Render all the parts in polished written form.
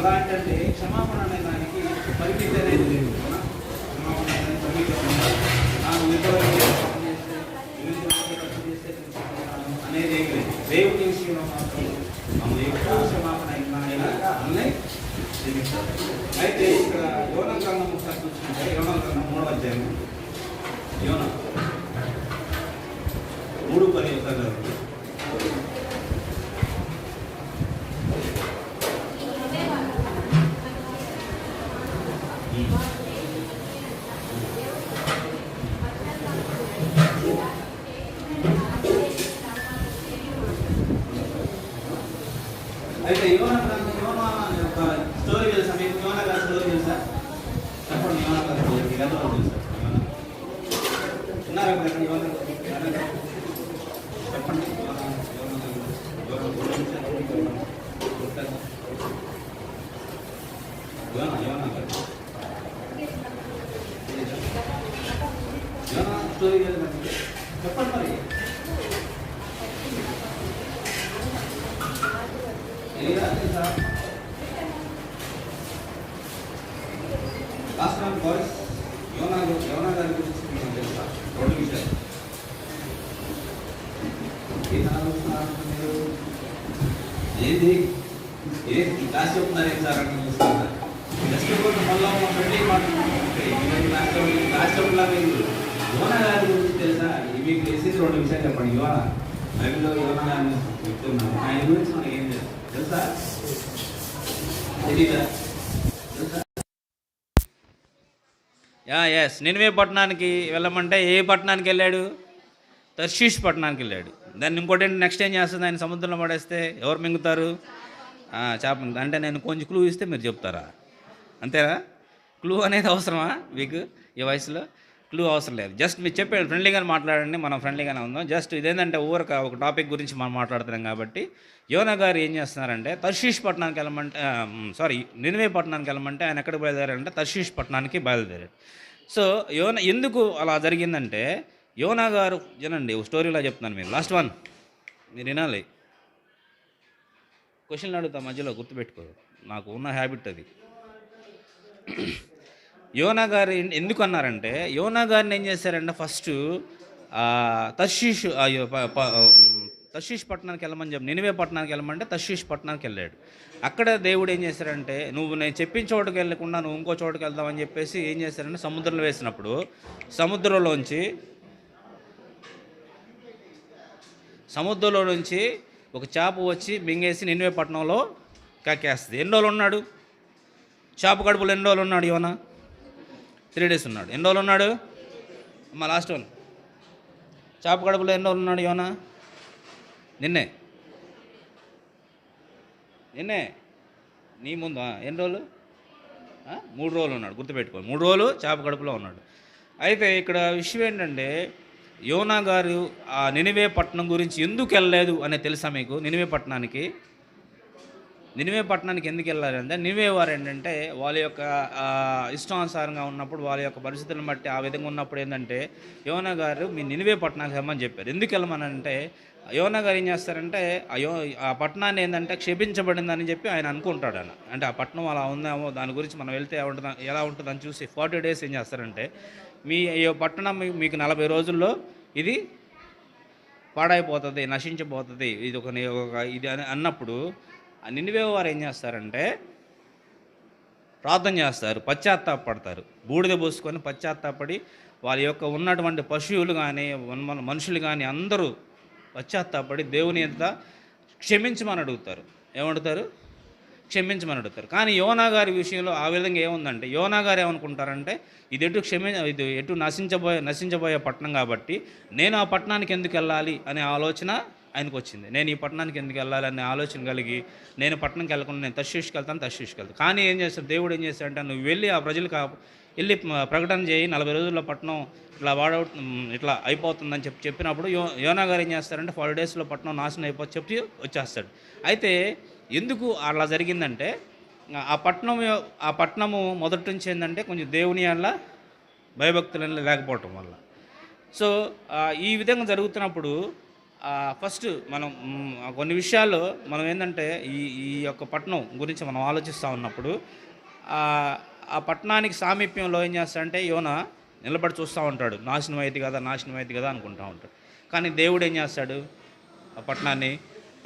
అలాంటి క్షమాపణ అనే దానికి పరిమితి అనేది లేదు. క్షమాపణ అనేది పరిమితి నాకు అనేది ఏం లేదు. దేవుని విషయంలో మాత్రం మనం ఎక్కువ క్షమాపణ అయినా అన్నీ అయితే ఇక్కడ యోనా గ్రంథం ఒకసారి చూసుకుంటే యోనా గ్రంథం 3వ అధ్యాయం యోనా 3:10 అయితే యోనా యొక్క స్టోరీ తెలుసా మీకు? యోనా గారి స్టోరీ తెలుసా? చెప్పండి. యోనా గారి స్టోరీ మీకు ఎంత తెలుసా? ఉన్నారా చెప్పండి. యోనా స్టోరీ చెప్పండి మరి. లాస్ట్ టైం బాయ్స్ యోనా గారి గురించి మీకు తెలుసా? 2 విషయాలు. ఏది ఏది క్లాస్ చెప్తున్నారు సార్ అని చూస్తున్నారు. జస్ట్ మళ్ళీ మా ఫ్రెండ్ మాట్లాడుతుంటే క్లాస్ చెప్పలాగా యోనా గారి గురించి తెలుసా? మీకు తెలిసి 2 విషయాలు చెప్పండి. బైబిల్లో యోనా గారిని చెప్తున్నాను. ఆయన గురించి మనకి ఏం తెలుసా? తెలీదా? ఎస్, నినివే పట్టణానికి వెళ్ళమంటే ఏ పట్టణానికి వెళ్ళాడు? తర్షీష్ పట్టణానికి వెళ్ళాడు. దాన్ని ఇంకోటి నెక్స్ట్ ఏం చేస్తుంది? ఆయన సముద్రంలో పడేస్తే ఎవరు మింగుతారు? చేప. అంటే నేను కొంచెం క్లూ ఇస్తే మీరు చెప్తారా? అంతేనా? క్లూ అనేది అవసరమా మీకు? ఈ వయసులో క్లూ అవసరం లేదు. జస్ట్ మీరు చెప్పాడు ఫ్రెండ్లీగానే మాట్లాడండి, మనం ఫ్రెండ్లీగానే ఉందాం. జస్ట్ ఇదేంటంటే ఒక టాపిక్ గురించి మనం మాట్లాడుతున్నాం కాబట్టి యోనా గారు ఏం చేస్తున్నారంటే తర్షీష్ పట్టణానికి వెళ్ళమంటే నినివే పట్టణానికి వెళ్ళమంటే ఆయన ఎక్కడికి బయలుదేరారంటే తర్షీష్ పట్టణానికి బయలుదేరాడు. సో ఎందుకు అలా జరిగిందంటే యోనా గారు వినండి, స్టోరీలా చెప్తున్నాను. మీరు లాస్ట్ వన్ మీరు వినాలి. క్వశ్చన్లు అడుగుతా మధ్యలో, గుర్తుపెట్టుకో, నాకు ఉన్న హ్యాబిట్ అది. యోనా గారు ఎందుకు అన్నారంటే యోనా గారిని ఏం చేశారంటే ఫస్ట్ తర్షీష్ పట్టణానికి వెళ్ళమని చెప్పి నినివే పట్టణానికి వెళ్ళమంటే తర్షీష్ పట్టణానికి వెళ్ళాడు. అక్కడ దేవుడు ఏం చేశారంటే నువ్వు నేను చెప్పిన చోటుకి వెళ్ళకుండా నువ్వు ఇంకో చోటుకి వెళ్దామని చెప్పేసి ఏం చేశారంటే సముద్రంలో వేసినప్పుడు సముద్రంలో నుంచి ఒక చేప వచ్చి మింగేసి నినివే పట్టణంలో కాకేస్తుంది. ఎన్ని రోజులు ఉన్నాడు చేప కడుపులో? ఎన్ని రోజులు ఉన్నాడు యోనా? 3 days ఉన్నాడు. ఎన్ని రోజులు ఉన్నాడు అమ్మ? Last one. చేప కడుపులో ఎన్ని రోజులు ఉన్నాడు యోనా? నిన్నే నీ ముందు ఎన్ని రోజులు? 3 రోజులు ఉన్నాడు. గుర్తుపెట్టుకోవాలి, 3 రోజులు చేప కడుపులో ఉన్నాడు. అయితే ఇక్కడ విషయం ఏంటంటే యోనా గారు ఆ నినివే పట్టణం గురించి ఎందుకు వెళ్ళలేదు అనే తెలుసా మీకు? నినివే పట్టణానికి ఎందుకు వెళ్ళారంటే నినివే వారు ఏంటంటే వాళ్ళ యొక్క ఇష్టానుసారంగా ఉన్నప్పుడు, వాళ్ళ యొక్క పరిస్థితులను బట్టి ఆ విధంగా ఉన్నప్పుడు ఏంటంటే యోనా గారు మీ నినివే పట్టణానికి వెళ్ళమని చెప్పారు. ఎందుకు వెళ్ళమనంటే యోనా గారు ఏం చేస్తారంటే ఆ పట్టణాన్ని ఏంటంటే క్షేపించబడిందని చెప్పి ఆయన అనుకుంటాడు. అంటే ఆ పట్టణం అలా ఉందేమో, దాని గురించి మనం వెళ్తే ఎలా ఉంటుందని చూసి 40 days ఏం చేస్తారంటే మీ పట్టణం మీకు 40 రోజుల్లో ఇది పాడైపోతుంది, నశించిపోతుంది, ఇది ఇది అని అన్నప్పుడు ఆ నినివే వారు ఏం చేస్తారంటే ప్రార్థన చేస్తారు, పశ్చాత్తాపడతారు. బూడిద పోసుకొని పశ్చాత్తాపడి వాళ్ళ యొక్క ఉన్నటువంటి పశువులు కానీ మనుషులు కానీ అందరూ పశ్చాత్తాపడి దేవుని ఎంత క్షమించమని అడుగుతారు. ఏమడుగుతారు? క్షమించమని అడుగుతారు. కానీ యోనా గారి విషయంలో ఆ విధంగా ఏముందంటే యోనా గారు ఏమనుకుంటారంటే ఇది ఎటు నశించబోయే పట్టణం కాబట్టి నేను ఆ పట్టణానికి ఎందుకు వెళ్ళాలి అనే ఆలోచన ఆయనకు వచ్చింది. నేను ఈ పట్టణానికి ఎందుకు వెళ్ళాలి అనే ఆలోచన కలిగి నేను పట్టణంకి వెళ్ళకుండా నేను తర్షీష్కి వెళ్తాను. కానీ ఏం చేస్తాడు దేవుడు? ఏం చేస్తాడంటే నువ్వు వెళ్ళి ఆ ప్రజలకు వెళ్ళి ప్రకటన చేయి, 40 రోజుల్లో పట్టణం ఇట్లా అయిపోతుందని చెప్పినప్పుడు యోనా గారు ఏం చేస్తారంటే 40 daysలో పట్టణం నాశనం చెప్పి వచ్చేస్తాడు. అయితే ఎందుకు అలా జరిగిందంటే ఆ పట్టణము మొదటి నుంచి ఏంటంటే కొంచెం దేవుని వల్ల భయభక్తులు లేకపోవటం వల్ల. సో ఈ విధంగా జరుగుతున్నప్పుడు ఫస్ట్ మనం కొన్ని విషయాల్లో మనం ఏంటంటే ఈ ఈ యొక్క పట్టణం గురించి మనం ఆలోచిస్తూ ఉన్నప్పుడు ఆహ్, ఆ పట్టణానికి సామీప్యంలో ఏం చేస్తాడంటే యోన నిలబడి చూస్తూ ఉంటాడు. నాశనం అయ్యిద్ది కదా! నాశనం అయ్యిద్ది కదా! అనుకుంటా ఉంటాడు. కానీ దేవుడు ఏం చేస్తాడు? ఆ పట్టణాన్ని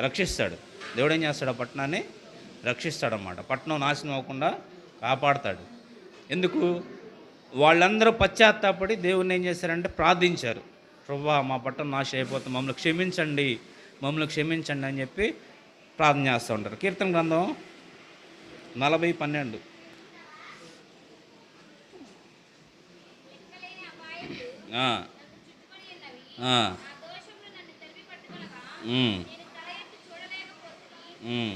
రక్షిస్తాడు. దేవుడు ఏం చేస్తాడు? ఆ పట్టణాన్ని రక్షిస్తాడనమాట. పట్టణం నాశనం అవ్వకుండా కాపాడతాడు. ఎందుకు? వాళ్ళందరూ పశ్చాత్తాపడి దేవుడిని ఏం చేశారంటే ప్రార్థించారు. ప్రభువా మా పట్టణం నాశనం అయిపోతుంది, మమ్మల్ని క్షమించండి, మమ్మల్ని క్షమించండి అని చెప్పి ప్రార్థన చేస్తూ ఉంటారు. కీర్తన గ్రంథం 40:12. ఆ, ఆ, ఉమ్, ఉమ్,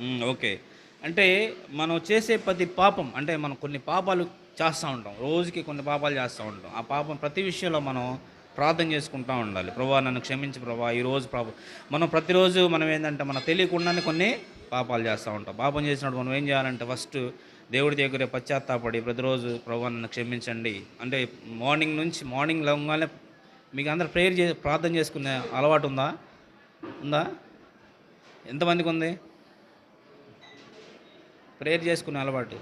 ఉమ్, ఓకే. అంటే మనం చేసే ప్రతి పాపం అంటే మనం కొన్ని పాపాలు చేస్తూ ఉంటాం. రోజుకి కొన్ని పాపాలు చేస్తూ ఉంటాం. ఆ పాపం ప్రతి విషయంలో మనం ప్రార్థన చేసుకుంటూ ఉండాలి. ప్రభువా నన్ను క్షమించు ప్రభువా, ఈరోజు మనం ప్రతిరోజు మనం ఏంటంటే మనకు తెలియకుండానే కొన్ని పాపాలు చేస్తూ ఉంటాం. పాపం చేసినప్పుడు మనం ఏం చేయాలంటే ఫస్ట్ దేవుడి దగ్గర పశ్చాత్తాపడి ప్రతిరోజు ప్రభువా నన్ను క్షమించండి అంటే మార్నింగ్ లేవగానే మీకు అందరు ప్రార్థన చేసుకునే అలవాటు ఉందా? ఉందా? ఎంతమందికి ఉంది ప్రేయర్ చేసుకునే అలవాటు?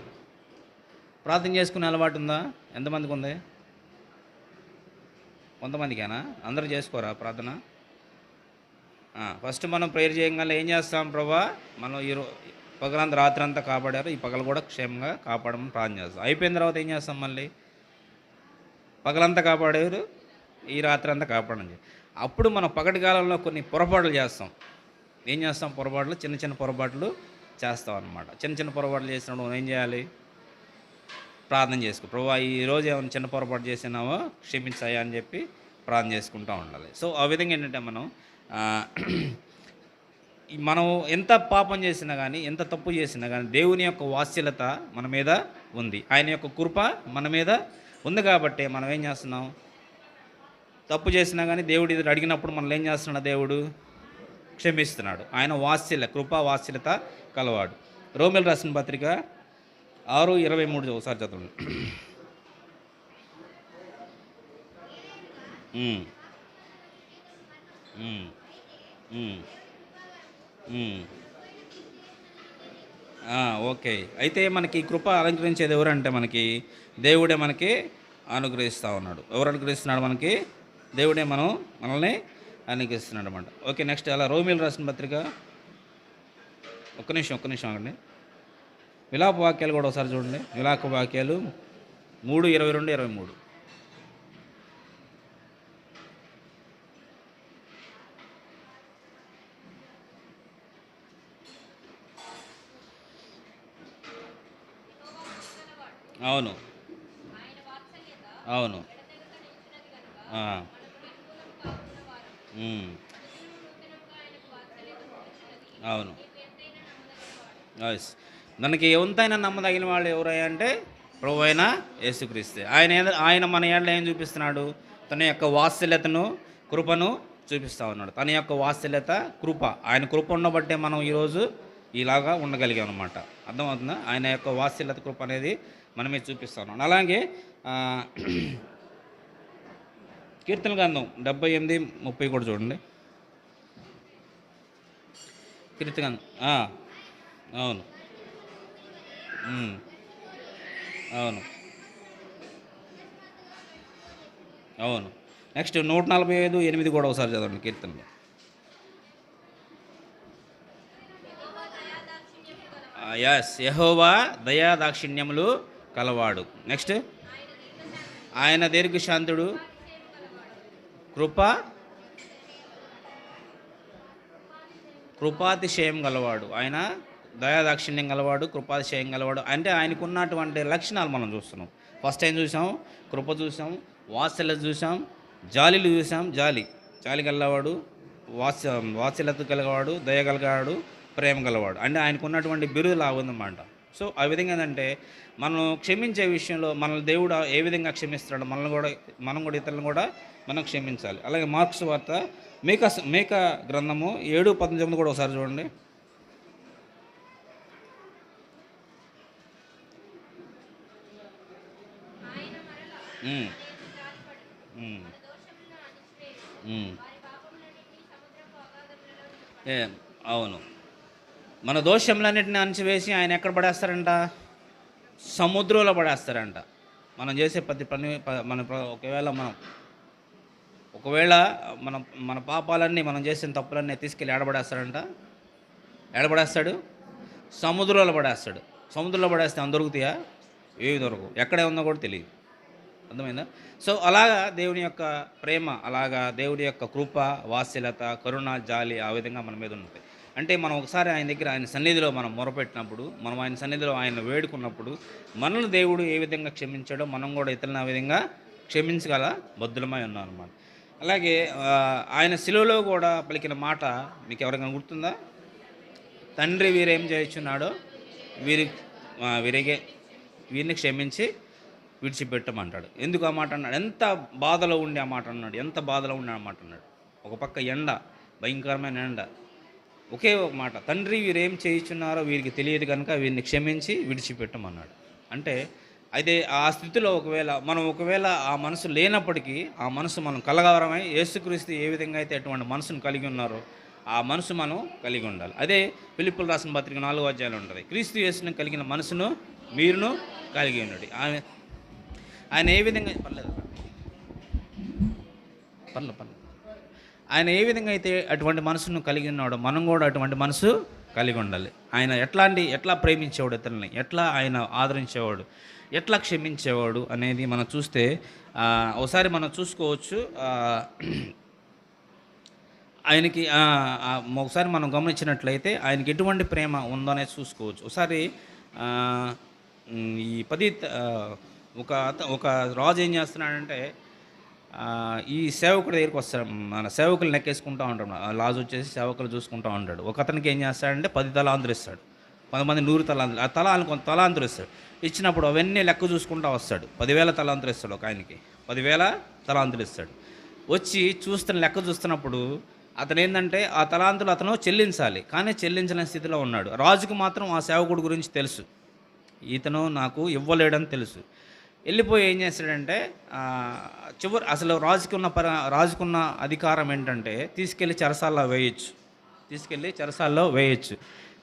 ప్రార్థన చేసుకునే అలవాటు ఉందా? ఎంతమందికి ఉంది? కొంతమందికేనా? అందరూ చేసుకోరా ప్రార్థన? ఫస్ట్ మనం ప్రేయర్ చేయగానే ఏం చేస్తాం? ప్రభా మనం పగలంతా రాత్రి అంతా కాపాడారు, ఈ పగలు కూడా క్షేమంగా కాపాడమని ప్రార్థన చేస్తాం. అయిపోయిన తర్వాత ఏం చేస్తాం? మళ్ళీ పగలంతా కాపాడారు, ఈ రాత్రి అంతా కాపాడని. అప్పుడు మనం పగటి కాలంలో కొన్ని పొరపాట్లు చేస్తాం. ఏం చేస్తాం? పొరపాట్లు, చిన్న చిన్న పొరపాట్లు చేస్తాం అన్నమాట. చిన్న చిన్న పొరపాట్లు చేసినప్పుడు మనం ఏం చేయాలి? ప్రార్థన చేసుకో. ప్రభువా ఈరోజు ఏమైనా చిన్న పొరపాటు చేసినావో క్షమించాయా అని చెప్పి ప్రార్థన చేసుకుంటూ ఉండాలి. సో ఆ విధంగా ఏంటంటే మనం ఎంత పాపం చేసినా కానీ, ఎంత తప్పు చేసినా కానీ దేవుని యొక్క వాత్సల్యత మన మీద ఉంది. ఆయన యొక్క కృప మన మీద ఉంది కాబట్టి మనం ఏం చేస్తున్నాం? తప్పు చేసినా కానీ దేవుడు ఇది అడిగినప్పుడు మనల్ని ఏం చేస్తున్నాడు? దేవుడు క్షమిస్తున్నాడు. ఆయన కృపా వాత్సల్యత కలవాడు. రోమిల్ రాసిన పత్రిక 6:23 ఒకసారి చదవండి. ఓకే. అయితే మనకి కృప అలంకరించేది ఎవరంటే మనకి దేవుడే మనకి అనుగ్రహిస్తూ ఉన్నాడు. ఎవరు అనుగ్రహిస్తున్నాడు? మనకి దేవుడే మనల్ని అనుగ్రహిస్తున్నాడు అనమాట. ఓకే. నెక్స్ట్ అలా రోమిల్ రాసిన పత్రిక ఒక్క నిమిషం అండి. విలాప వాక్యాలు కూడా ఒకసారి చూడండి. విలాప వాక్యాలు 3:22-23. అవును, అవును, అవును. మనకి ఎంతైనా నమ్మదగిన వాళ్ళు ఎవరయ్యా అంటే ప్రభు అయిన యేసుక్రీస్తే. ఆయన మన ఏళ్ళ ఏం చూపిస్తున్నాడు? తన యొక్క వాత్సల్యతను, కృపను చూపిస్తూ ఉన్నాడు. తన యొక్క వాత్సల్యత, కృప, ఆయన కృప ఉండబట్టే మనం ఈరోజు ఇలాగా ఉండగలిగాం అనమాట. అర్థమవుతుందా? ఆయన యొక్క వాత్సల్యత, కృప అనేది మనమే చూపిస్తూ ఉన్నాం. అలాగే కీర్తన గ్రంథం 78:30 కూడా చూడండి. కీర్తన అవును, అవును, అవును. నెక్స్ట్ 145:8 కూడా ఒకసారి చదవండి కీర్తనలో. యెహోవా దయా దాక్షిణ్యములు కలవాడు. నెక్స్ట్ ఆయన దీర్ఘశాంతుడు, కృపాతిశయం గలవాడు. ఆయన దయాదాక్షిణ్యం గలవాడు, కృపాతిశయం గలవాడు. అంటే ఆయనకు ఉన్నటువంటి లక్షణాలు మనం చూస్తున్నాం. ఫస్ట్ టైం చూసాం, కృప చూసాం, వాత్సల్యత చూసాం, జాలిలు చూసాం. జాలి గలవాడు, వాత్సల్యత గలవాడు, దయ గలవాడు, ప్రేమ గలవాడు. అంటే ఆయనకు ఉన్నటువంటి బిరుదులు ఉందన్నమాట. సో ఆ విధంగా ఏంటంటే మనం క్షమించే విషయంలో మనల్ని దేవుడు ఏ విధంగా క్షమిస్తాడో మనం కూడా ఇతరులను కూడా మనం క్షమించాలి. అలాగే మార్క్స్ వార్త మేక గ్రంథము 7:19 కూడా ఒకసారి చూడండి. ఉమ్, ఉమ్. ఏ, అవును. మన దోషములన్నిటిని అణచివేసి ఆయన ఎక్కడ పడేస్తారంట? సముద్రంలో పడేస్తారంట. మనం చేసే ప్రతి పని ఒకవేళ మన మన పాపాలన్నీ, మనం చేసిన తప్పులన్నీ తీసుకెళ్ళి ఏడబడేస్తాడంట. ఏడబడేస్తాడు? సముద్రంలో పడేస్తాడు. సముద్రంలో పడేస్తే ఏమైనా దొరుకుతాయా? ఏవి దొరకవు. ఎక్కడే ఉందో కూడా తెలియదు. అర్థమైందా? సో అలాగా దేవుని యొక్క ప్రేమ, అలాగా దేవుని యొక్క కృప, వాత్సల్యత, కరుణ, జాలి ఆ విధంగా మన మీద ఉంటాయి. అంటే మనం ఒకసారి ఆయన దగ్గర, ఆయన సన్నిధిలో మనం మొరపెట్టినప్పుడు, మనం ఆయన సన్నిధిలో ఆయన వేడుకున్నప్పుడు, మనల్ని దేవుడు ఏ విధంగా క్షమించాడో మనం కూడా ఇతరులను ఆ విధంగా క్షమించగల బద్ధులమై ఉన్నాం అన్నమాట. అలాగే ఆయన శిలువలో కూడా పలికిన మాట మీకు ఎవరికైనా గుర్తుందా? తండ్రి వీరేం చేయుచున్నాడో వీరి వీరిగే వీరిని క్షమించి విడిచిపెట్టమంటాడు. ఎందుకు ఆ మాట అన్నాడు? ఎంత బాధలో ఉండి ఆ మాట అన్నాడు. ఎంత బాధలో ఉండి ఆ మాట అన్నాడు. ఒక పక్క ఎండ, భయంకరమైన ఎండ. ఒకే ఒక మాట, తండ్రి వీరేం చేయుచున్నారో వీరికి తెలియదు కనుక వీరిని క్షమించి విడిచిపెట్టమన్నాడు. అంటే అయితే ఆ స్థితిలో ఒకవేళ ఆ మనసు లేనప్పటికీ, ఆ మనసు మనం కలగవరమై యేసుక్రీస్తు ఏ విధంగా అయితే అటువంటి మనసును కలిగి ఉన్నారో ఆ మనసు మనం కలిగి ఉండాలి. అదే ఫిలిప్పులు రాసిన పత్రిక 4వ అధ్యాయంలో ఉంటుంది. క్రీస్తు యేసును కలిగిన మనసును మీరును కలిగి ఉన్నాడు. ఆయన ఏ విధంగా ఆయన ఏ విధంగా అయితే అటువంటి మనసును కలిగి ఉన్నాడో మనం కూడా అటువంటి మనసు కలిగి ఉండాలి. ఆయన ఎట్లా ప్రేమించేవాడు, ఇతరులని ఎట్లా ఆయన ఆదరించేవాడు, ఎట్లా క్షమించేవాడు అనేది మనం చూస్తే ఒకసారి మనం చూసుకోవచ్చు. ఆయనకి ఒకసారి మనం గమనించినట్లయితే ఆయనకి ఎటువంటి ప్రేమ ఉందో అనేది చూసుకోవచ్చు. ఒకసారి ఈ ఒక రాజు ఏం చేస్తున్నాడంటే, ఈ సేవకుడి దగ్గరికి వస్తాడు. మన సేవకులు నెక్కేసుకుంటూ ఉంటాడు. రాజు వచ్చేసి సేవకులు చూసుకుంటూ ఉంటాడు. ఒక అతనికి ఏం చేస్తాడంటే 10 తలాంతులు ఇస్తాడు. 10 మంది 100 తలాంతులు, ఆ కొంత తలాంతులు ఇస్తాడు. ఇచ్చినప్పుడు అవన్నీ లెక్క చూసుకుంటూ వస్తాడు. 10,000 తలాంతులు ఇస్తాడు. ఒక ఆయనకి 10,000 తలాంతులు ఇస్తాడు. వచ్చి లెక్క చూస్తున్నప్పుడు అతను ఏంటంటే ఆ తలాంతులు అతను చెల్లించాలి, కానీ చెల్లించలేని స్థితిలో ఉన్నాడు. రాజుకు మాత్రం ఆ సేవకుడి గురించి తెలుసు, ఇతను నాకు ఇవ్వలేడని తెలుసు. వెళ్ళిపోయి ఏం చేస్తాడంటే అసలు రాజుకున్న అధికారం ఏంటంటే తీసుకెళ్ళి చెరసాల్లో వేయచ్చు.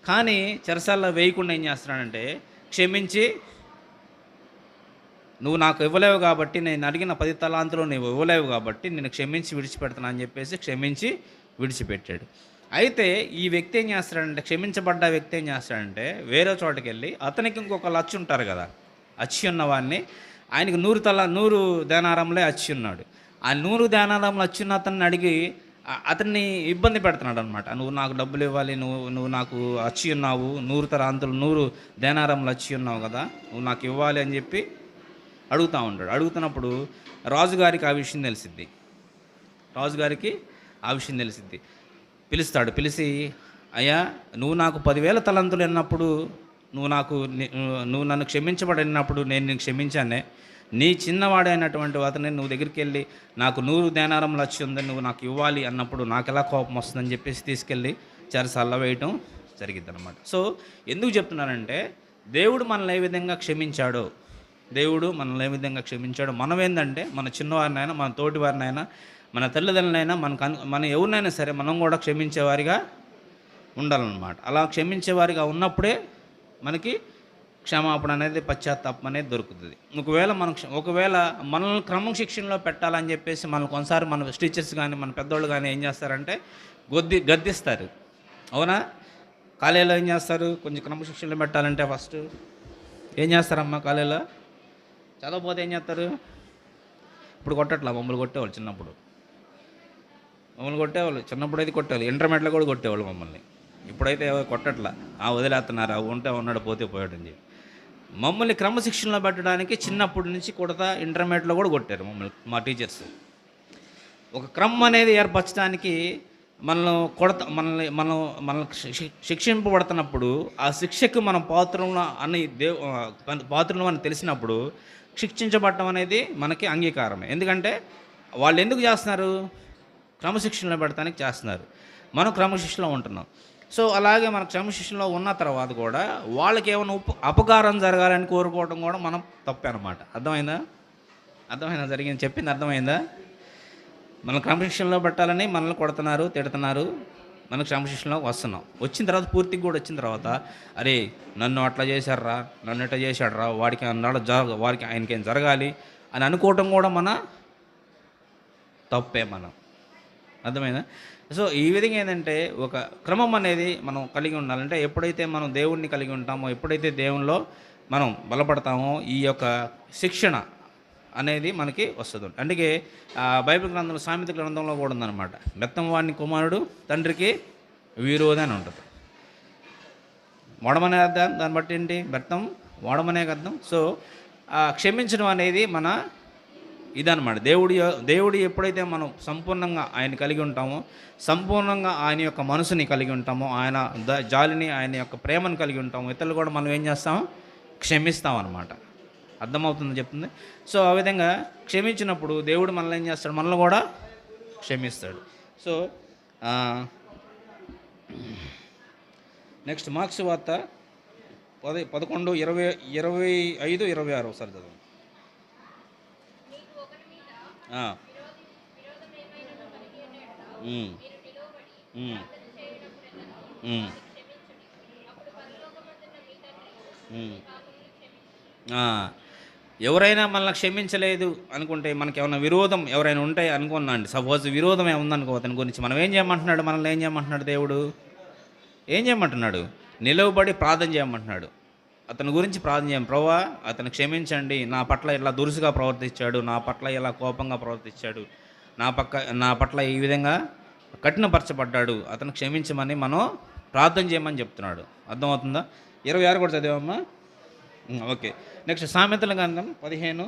కానీ చెరసాల్లో వేయకుండా ఏం చేస్తున్నాడంటే, క్షమించి నువ్వు నాకు ఇవ్వలేవు కాబట్టి, నేను అడిగిన 10 తలాంతులు నువ్వు ఇవ్వలేవు కాబట్టి నేను క్షమించి విడిచిపెడతాను అని చెప్పేసి క్షమించి విడిచిపెట్టాడు. అయితే ఈ వ్యక్తి ఏం చేస్తాడంటే, క్షమించబడ్డ వ్యక్తి ఏం చేస్తాడంటే వేరే చోటకి వెళ్ళి అతనికి ఇంకొక అచ్చి ఉంటారు కదా, అచ్చి ఉన్నవాడిని, ఆయనకి 100 దేనారంలో అచ్చి ఉన్నాడు. ఆ 100 దేనారంలో అచ్చి ఉన్న అతన్ని అడిగి అతన్ని ఇబ్బంది పెడుతున్నాడు అనమాట. నువ్వు నాకు డబ్బులు ఇవ్వాలి, నువ్వు నాకు అచ్చి ఉన్నావు, 100 తలాంతులు 100 దేనారంలో అచ్చి ఉన్నావు కదా, నువ్వు నాకు ఇవ్వాలి అని చెప్పి అడుగుతూ ఉంటాడు. అడుగుతున్నప్పుడు రాజుగారికి ఆ విషయం తెలిసిద్ది. పిలుస్తాడు. పిలిచి, అయ్యా నువ్వు నాకు 10,000 తలాంతులు అన్నప్పుడు నువ్వు నన్ను క్షమించబడినప్పుడు నేను నిన్ను క్షమించానే. నీ చిన్నవాడైనటువంటి అతని నువ్వు దగ్గరికి వెళ్ళి నాకు 100 దేనారంలో వచ్చి ఉందని నువ్వు నాకు ఇవ్వాలి అన్నప్పుడు నాకు ఎలా కోపం వస్తుందని చెప్పేసి తీసుకెళ్ళి చెరసాల్లో వేయటం జరిగిద్ది అనమాట. సో ఎందుకు చెప్తున్నానంటే, దేవుడు మనల్ని ఏ విధంగా క్షమించాడో, మనం ఏంటంటే మన చిన్నవారినైనా, మన తోటి వారినైనా, మన తల్లిదండ్రులైనా, మన ఎవరినైనా సరే మనం కూడా క్షమించేవారిగా ఉండాలన్నమాట. అలా క్షమించేవారిగా ఉన్నప్పుడే మనకి క్షమాపణ అనేది, పశ్చాత్తాపం అనేది దొరుకుతుంది. ఒకవేళ మనల్ని క్రమశిక్షణలో పెట్టాలని చెప్పేసి కొన్నిసారి మన టీచర్స్ కానీ మన పెద్దోళ్ళు కానీ ఏం చేస్తారంటే గద్దిస్తారు. అవునా? కాలేజీలో ఏం చేస్తారు, కొంచెం క్రమశిక్షణలో పెట్టాలంటే ఫస్ట్ ఏం చేస్తారమ్మా, కాలేజీలో చదవకపోతే ఏం చేస్తారు? ఇప్పుడు కొట్టట్లా, మమ్మల్ని కొట్టేవాళ్ళు చిన్నప్పుడు అయితే కొట్టేవాళ్ళు, ఇంటర్మీడియట్లో కూడా కొట్టేవాళ్ళు మమ్మల్ని. ఇప్పుడైతే కొట్టట్లా, వదిలేస్తున్నారు, ఉంటే ఉన్నాడు, పోతే పోయాడు అని చెప్పి. మమ్మల్ని క్రమశిక్షణలో పెట్టడానికి చిన్నప్పటి నుంచి కొడతా ఇంటర్మీడియట్లో కూడా కొట్టారు మమ్మల్ని మా టీచర్స్. ఒక క్రమం అనేది ఏర్పరచడానికి మనల్ని శిక్షింపబడుతున్నప్పుడు ఆ శిక్షకు మనం పాత్రలు అని తెలిసినప్పుడు శిక్షించబడటం అనేది మనకి అంగీకారమే. ఎందుకంటే వాళ్ళు ఎందుకు చేస్తున్నారు? క్రమశిక్షణలో పెడతానికి చేస్తున్నారు. మనం క్రమశిక్షణలో ఉంటున్నాం. సో అలాగే మన క్రమశిక్షణలో ఉన్న తర్వాత కూడా వాళ్ళకి ఏమైనా అపకారం జరగాలని కోరుకోవడం కూడా మనం తప్పే అనమాట. అర్థమైందా? అర్థమైందా? జరిగింది చెప్పింది అర్థమైందా? మన క్రమశిక్షణలో పెట్టాలని మనల్ని కొడుతున్నారు, తిడుతున్నారు. మనం క్రమశిక్షణలోకి వస్తున్నాం. వచ్చిన తర్వాత పూర్తిగా కూడా వచ్చిన తర్వాత, అరే నన్ను అట్లా చేశాడురా, నన్ను ఇట్లా చేశాడురా, వాడికి అన్నాడు వాడికి ఆయనకేం జరగాలి అని అనుకోవటం కూడా మన తప్పే మనం. అర్థమైందా? సో ఈ విధంగా ఏంటంటే ఒక క్రమం అనేది మనం కలిగి ఉండాలంటే ఎప్పుడైతే మనం దేవుణ్ణి కలిగి ఉంటామో, ఎప్పుడైతే దేవునిలో మనం బలపడతామో ఈ యొక్క శిక్షణ అనేది మనకి వస్తుంది. అందుకే బైబిల్ గ్రంథంలో సామెత గ్రంథంలో కూడా ఉందన్నమాట. బెత్తం వాడిని కుమారుడు తండ్రికి విరోధి అని ఉంటుంది. వాడమనే అర్థం, దాన్ని బట్టి ఏంటి బెత్తం వాడమనే అర్థం. సో క్షమించడం అనేది మన ఇదన్నమాట. దేవుడు ఎప్పుడైతే మనం సంపూర్ణంగా ఆయన కలిగి ఉంటామో, సంపూర్ణంగా ఆయన యొక్క మనసుని కలిగి ఉంటామో, ఆయన జాలిని, ఆయన యొక్క ప్రేమను కలిగి ఉంటామో, ఇతరులు కూడా మనం ఏం చేస్తాం? క్షమిస్తాం అన్నమాట. అర్థమవుతుంది చెప్తుంది. సో ఆ విధంగా క్షమించినప్పుడు దేవుడు మనల్ని ఏం చేస్తాడు? మనల్ని కూడా క్షమిస్తాడు. సో నెక్స్ట్ మార్క్స్ వార్త 11, 25, 26 ఒకసారి చదవండి. ఎవరైనా మనల్ని క్షమించలేదు అనుకుంటే, మనకి ఏమైనా విరోధం ఎవరైనా ఉంటే అనుకున్నా అండి, సపోజ్ విరోధం ఏముందనుకో అతని గురించి, మనం ఏం చేయమంటున్నాడు? మనల్ని ఏం చేయమంటున్నాడు? దేవుడు ఏం చేయమంటున్నాడు? నిలవబడి ప్రార్థన చేయమంటున్నాడు. అతని గురించి ప్రార్థన చేయం. ప్రభువా అతను క్షమించండి, నా పట్ల ఇలా దురుసుగా ప్రవర్తించాడు, నా పట్ల ఇలా కోపంగా ప్రవర్తించాడు, నా పట్ల ఈ విధంగా కఠినపరచబడ్డాడు, అతను క్షమించమని మనం ప్రార్థన చేయమని చెప్తున్నాడు. అర్థమవుతుందా? 26 కూడా చదివామ్మా. ఓకే. నెక్స్ట్ సామెతల గ్రంథం 15:1.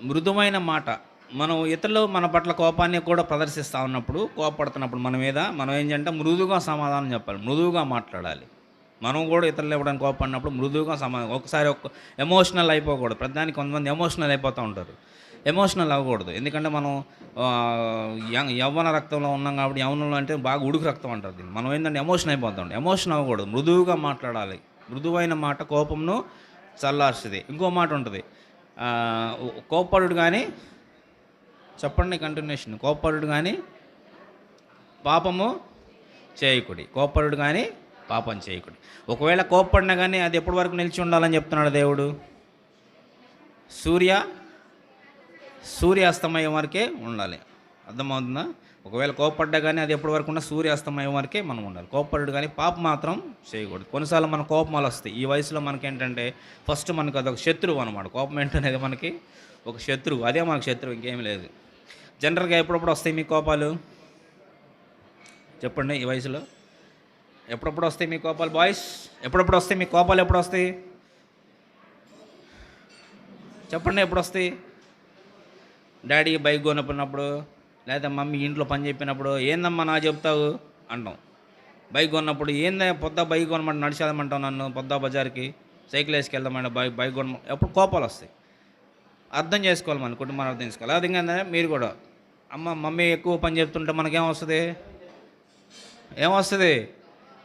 మృదువైన మాట. మనం ఇతరులు మన పట్ల కోపాన్ని కూడా ప్రదర్శిస్తూ ఉన్నప్పుడు, కోపడుతున్నప్పుడు మనం ఏం చేయాలంటే మృదువుగా సమాధానం చెప్పాలి, మృదువుగా మాట్లాడాలి. మనం కూడా ఇతరులు ఇవ్వడానికి కోపడినప్పుడు మృదువుగా సమాధానం. ఒకసారి ఎమోషనల్ అయిపోకూడదు. ప్రతిదానికి కొంతమంది ఎమోషనల్ అయిపోతూ ఉంటారు. ఎమోషనల్ అవ్వకూడదు. ఎందుకంటే మనం యవ్వన రక్తంలో ఉన్నాం కాబట్టి, యవ్వనంలో అంటే బాగా ఉడుకు రక్తం అంటారు దీన్ని. మనం ఏంటంటే ఎమోషన్ అయిపోతాం. ఎమోషన్ అవ్వకూడదు, మృదువుగా మాట్లాడాలి. మృదువైన మాట కోపంను చల్లార్చుది. ఇంకో మాట ఉంటుంది, కోపరుడు కానీ, చెప్పండి కంటిన్యూషన్, కోపరుడు కానీ పాపము చేయకుడి. కోపరుడు కానీ పాపం చేయకుడి. ఒకవేళ కోపడినా కానీ అది ఎప్పటి వరకు నిలిచి ఉండాలని చెప్తున్నాడు దేవుడు? సూర్యాస్తమయం వరకే ఉండాలి. అర్థమవుతుందా? ఒకవేళ కోపడ్డా కానీ అది ఎప్పటి వరకు ఉన్న సూర్యాస్తమయం వరకే మనం ఉండాలి. కోపడు కానీ పాపం మాత్రం చేయకూడదు. కొన్నిసార్లు మన కోపమాలు వస్తాయి. ఈ వయసులో మనకేంటంటే ఫస్ట్ మనకు అదొక శత్రువు అనమాట. కోపం ఏంటనేది మనకి ఒక శత్రువు, అదే మనకు శత్రువు, ఇంకేం లేదు. జనరల్గా ఎప్పుడప్పుడు వస్తాయి మీ కోపాలు? చెప్పండి. ఈ వయసులో ఎప్పుడప్పుడు వస్తాయి మీ కోపాలు? బాయ్స్ ఎప్పుడప్పుడు వస్తాయి మీ కోపాలు? ఎప్పుడు వస్తాయి చెప్పండి. ఎప్పుడు వస్తాయి? డాడీ బైక్ కొనుక్కున్నప్పుడు, లేదా మమ్మీ ఇంట్లో పని చెప్పినప్పుడు, ఏందమ్మా నా చెప్తావు అంటాం. బైక్ కొన్నప్పుడు, ఏందా పొద్దు బైక్ కొనమంటే నడిచేదమంటావు నన్ను, పొద్దు బజార్కి సైకిల్ వేసుకెళ్దామంటే బైక్ కొనమ. ఎప్పుడు కోపాలు వస్తాయి. అర్థం చేసుకోవాలి, మన కుటుంబాన్ని అర్థం చేసుకోవాలి. అది ఇంకా మీరు కూడా మమ్మీ ఎక్కువ పని చెప్తుంటే మనకేమొస్తుంది? ఏమొస్తుంది?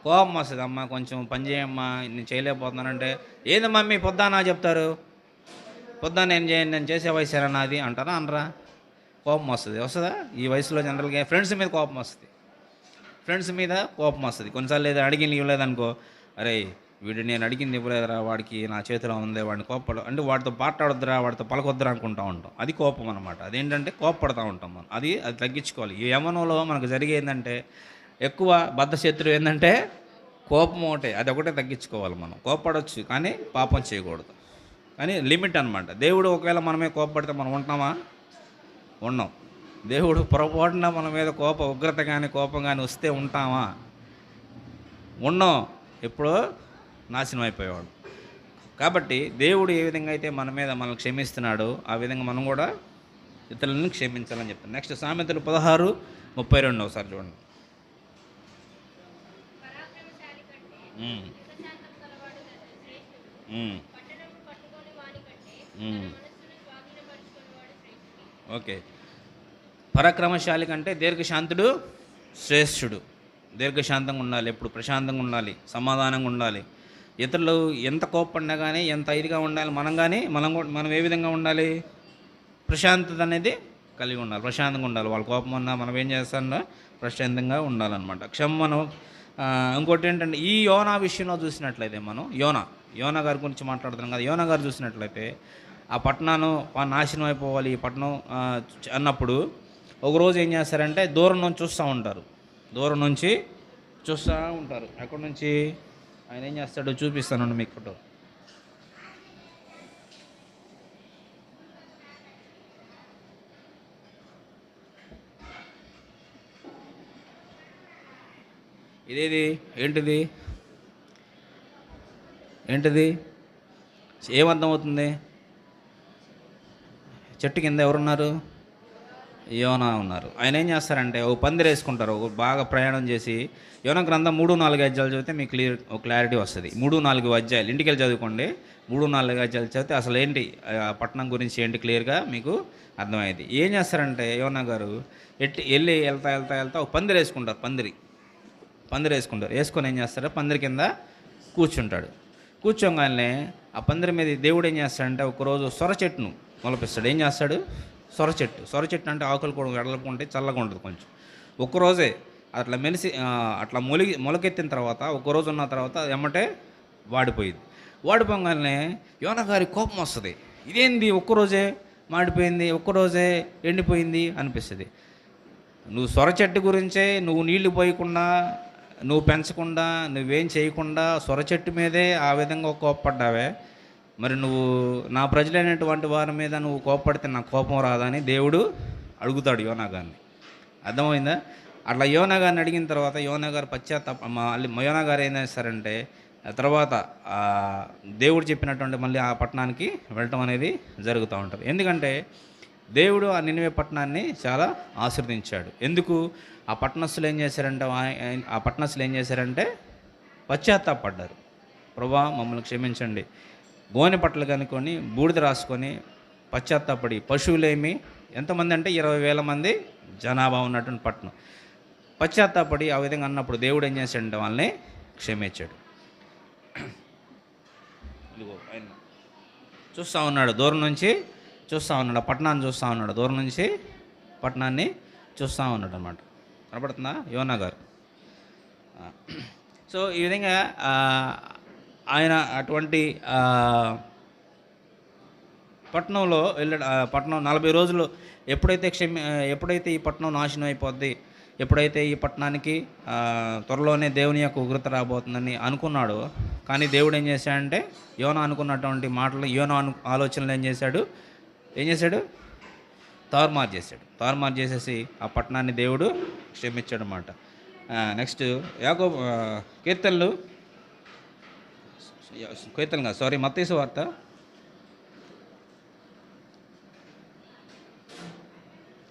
కోపం వస్తుంది. అమ్మ కొంచెం పని చేయమ్మా, నేను చేయలేకపోతున్నానంటే, ఏంది మమ్మీ పొద్దునా చెప్తారు, పొద్దున్న నేను చేసే వయసేనా నాది అంటారా అనరా? కోపం వస్తుందా? ఈ వయసులో జనరల్గా ఫ్రెండ్స్ మీద కోపం వస్తుంది. ఫ్రెండ్స్ మీద కోపం వస్తుంది. కొన్నిసార్లు లేదా అడిగింది ఇవ్వలేదనుకో, అరే వీడు నేను అడిగింది ఇవ్వలేదురా, వాడికి నా చేతిలో ఉంది, వాడిని కోపడ అంటే వాడితో మాట్లాడొద్దురా, వాడితో పలకొద్దురా అనుకుంటూ ఉంటాం. అది కోపం అనమాట. అదేంటంటే కోపపడుతూ ఉంటాం మనం. అది తగ్గించుకోవాలి. ఈ యవ్వనంలో మనకు జరిగేందంటే ఎక్కువ బద్ధశత్రువు ఏంటంటే కోపం ఒకటే. అది ఒకటే తగ్గించుకోవాలి మనం. కోపపడవచ్చు కానీ పాపం చేయకూడదు. కానీ లిమిట్ అనమాట. దేవుడు ఒకవేళ మనమే కోపపడితే మనం ఉంటామా? ఉన్నాం. దేవుడు పొరపాటున మన మీద ఉగ్రత కానీ కోపం కానీ వస్తే ఉంటామా? ఉన్నాం. ఎప్పుడో నాశనం అయిపోయేవాడు. కాబట్టి దేవుడు ఏ విధంగా అయితే మన మీద మనల్ని క్షమిస్తున్నాడో ఆ విధంగా మనం కూడా ఇతరులను క్షమించాలని చెప్తాను. నెక్స్ట్ సామెతలు 16:32 ఒకసారి చూడండి. ఓకే. పరాక్రమశాలి కంటే దీర్ఘశాంతుడు శ్రేష్ఠుడు. దీర్ఘశాంతంగా ఉండాలి, ఎప్పుడు ప్రశాంతంగా ఉండాలి, సమాధానంగా ఉండాలి. ఇతరులు ఎంత కోప్పడినా కానీ, ఎంత ఇదిగా ఉండాలి, మనం ఏ విధంగా ఉండాలి? ప్రశాంతత అనేది కలిగి ఉండాలి, ప్రశాంతంగా ఉండాలి. వాళ్ళ కోపం ఉన్నా మనం ఏం చేస్తామన్నా ప్రశాంతంగా ఉండాలన్నమాట. క్షమను ఇంకోటి ఏంటంటే, ఈ యోనా విషయంలో చూసినట్లయితే మనం యోనా గారి గురించి మాట్లాడుతున్నాం కదా. యోనా గారు చూసినట్లయితే ఆ పట్టణాన్ని నాశనం అయిపోవాలి ఈ పట్టణం అన్నప్పుడు ఒకరోజు ఏం చేస్తారంటే దూరం నుంచి చూస్తూ ఉంటారు. అక్కడి నుంచి ఆయన ఏం చేస్తాడో చూపిస్తానండి మీకు ఫోటో. ఇదేది ఏంటిది ఏమర్థమవుతుంది? చెట్టు కింద ఎవరున్నారు? యోనా ఉన్నారు. ఆయన ఏం చేస్తారంటే ఒక పందిరి వేసుకుంటారు. ఒక బాగా ప్రయాణం చేసి యోనా గ్రంథం 3-4 అధ్యాయాలు చదివితే మీకు క్లారిటీ వస్తుంది. 3-4 అధ్యాయాలు ఇంటికి వెళ్ళి చదువుకోండి. 3-4 అధ్యాయాలు చదివితే అసలు ఏంటి ఆ పట్టణం గురించి ఏంటి క్లియర్గా మీకు అర్థమయ్యేది. ఏం చేస్తారంటే యోనా గారు వెళ్తా ఒక పందిరి వేసుకుంటారు. వేసుకొని ఏం చేస్తారు, పందిరి కింద కూర్చోగానే ఆ పందిరి మీద దేవుడు ఏం చేస్తాడంటే ఒకరోజు సొర చెట్టును మొలపిస్తాడు. ఏం చేస్తాడు? సొర చెట్టు అంటే ఆకులు కూడా వెడల్పు ఉంటాయి, చల్లగా ఉంటుంది కొంచెం. ఒక్కరోజే అట్లా అట్లా మొలకెత్తిన తర్వాత ఒక్కరోజు ఉన్న తర్వాత ఎమ్మటే వాడిపోగానే యోనా గారి కోపం వస్తుంది. ఇదేంది ఒక్కరోజే మాడిపోయింది, ఒక్కరోజే ఎండిపోయింది అనిపిస్తుంది. నువ్వు సొర చెట్టు గురించే నువ్వు నీళ్లు పోయకుండా, నువ్వు పెంచకుండా, నువ్వేం చేయకుండా సొర చెట్టు మీదే ఆ విధంగా కోప్పడ్డావే, మరి నువ్వు నా ప్రజలైనటువంటి వారి మీద నువ్వు కోప్పడితే నాకు కోపం రాదా అని దేవుడు అడుగుతాడు యోనా గారిని. అర్థమైందా? అట్లా యోనా గారిని అడిగిన తర్వాత యోనా గారు యోనా గారు ఏం చేస్తారంటే తర్వాత దేవుడు చెప్పినటువంటి మళ్ళీ ఆ పట్టణానికి వెళ్ళటం అనేది జరుగుతూ ఉంటుంది. ఎందుకంటే దేవుడు ఆ నినివే పట్టణాన్ని చాలా ఆశీర్వదించాడు. ఎందుకు? ఆ పట్టణస్థులు ఏం చేశారంటే పశ్చాత్తాపడ్డారు. ప్రభువా మమ్మల్ని క్షమించండి, గోనె పట్టలు కనుక్కొని బూడిద రాసుకొని పశ్చాత్తాపడి, పశువులేమి ఎంతమంది అంటే 20,000 మంది జనాభా ఉన్నటువంటి పట్టణం, పశ్చాత్తాపడి ఆ విధంగా అన్నప్పుడు దేవుడు ఏం చేశాడంటే వాళ్ళని క్షమించాడు. ఇదిగో ఆయన చూస్తూ ఉన్నాడు, దూరం నుంచి చూస్తూ ఉన్నాడు, ఆ పట్టణాన్ని చూస్తూ ఉన్నాడు, దూరం నుంచి పట్టణాన్ని చూస్తూ ఉన్నాడు అన్నమాట. కనపడుతుందా? యోనా గారు. సో ఈ విధంగా ఆయన అటువంటి పట్టణంలో వెళ్ళాడు. పట్టణం 40 రోజులు ఎప్పుడైతే ఈ పట్టణం నాశనం అయిపోద్ది, ఎప్పుడైతే ఈ పట్టణానికి త్వరలోనే దేవుని యొక్క ఉగ్రత రాబోతుందని అనుకున్నాడు. కానీ దేవుడు ఏం చేశాడంటే యోనా అనుకున్నటువంటి మాటలు, యోనా ఆలోచనలు ఏం చేశాడు? తారుమారు చేసేసి ఆ పట్టణాన్ని దేవుడు క్షమించాడు అన్నమాట. నెక్స్ట్ యాకోబు కీర్తనలు మత్తయి సువార్త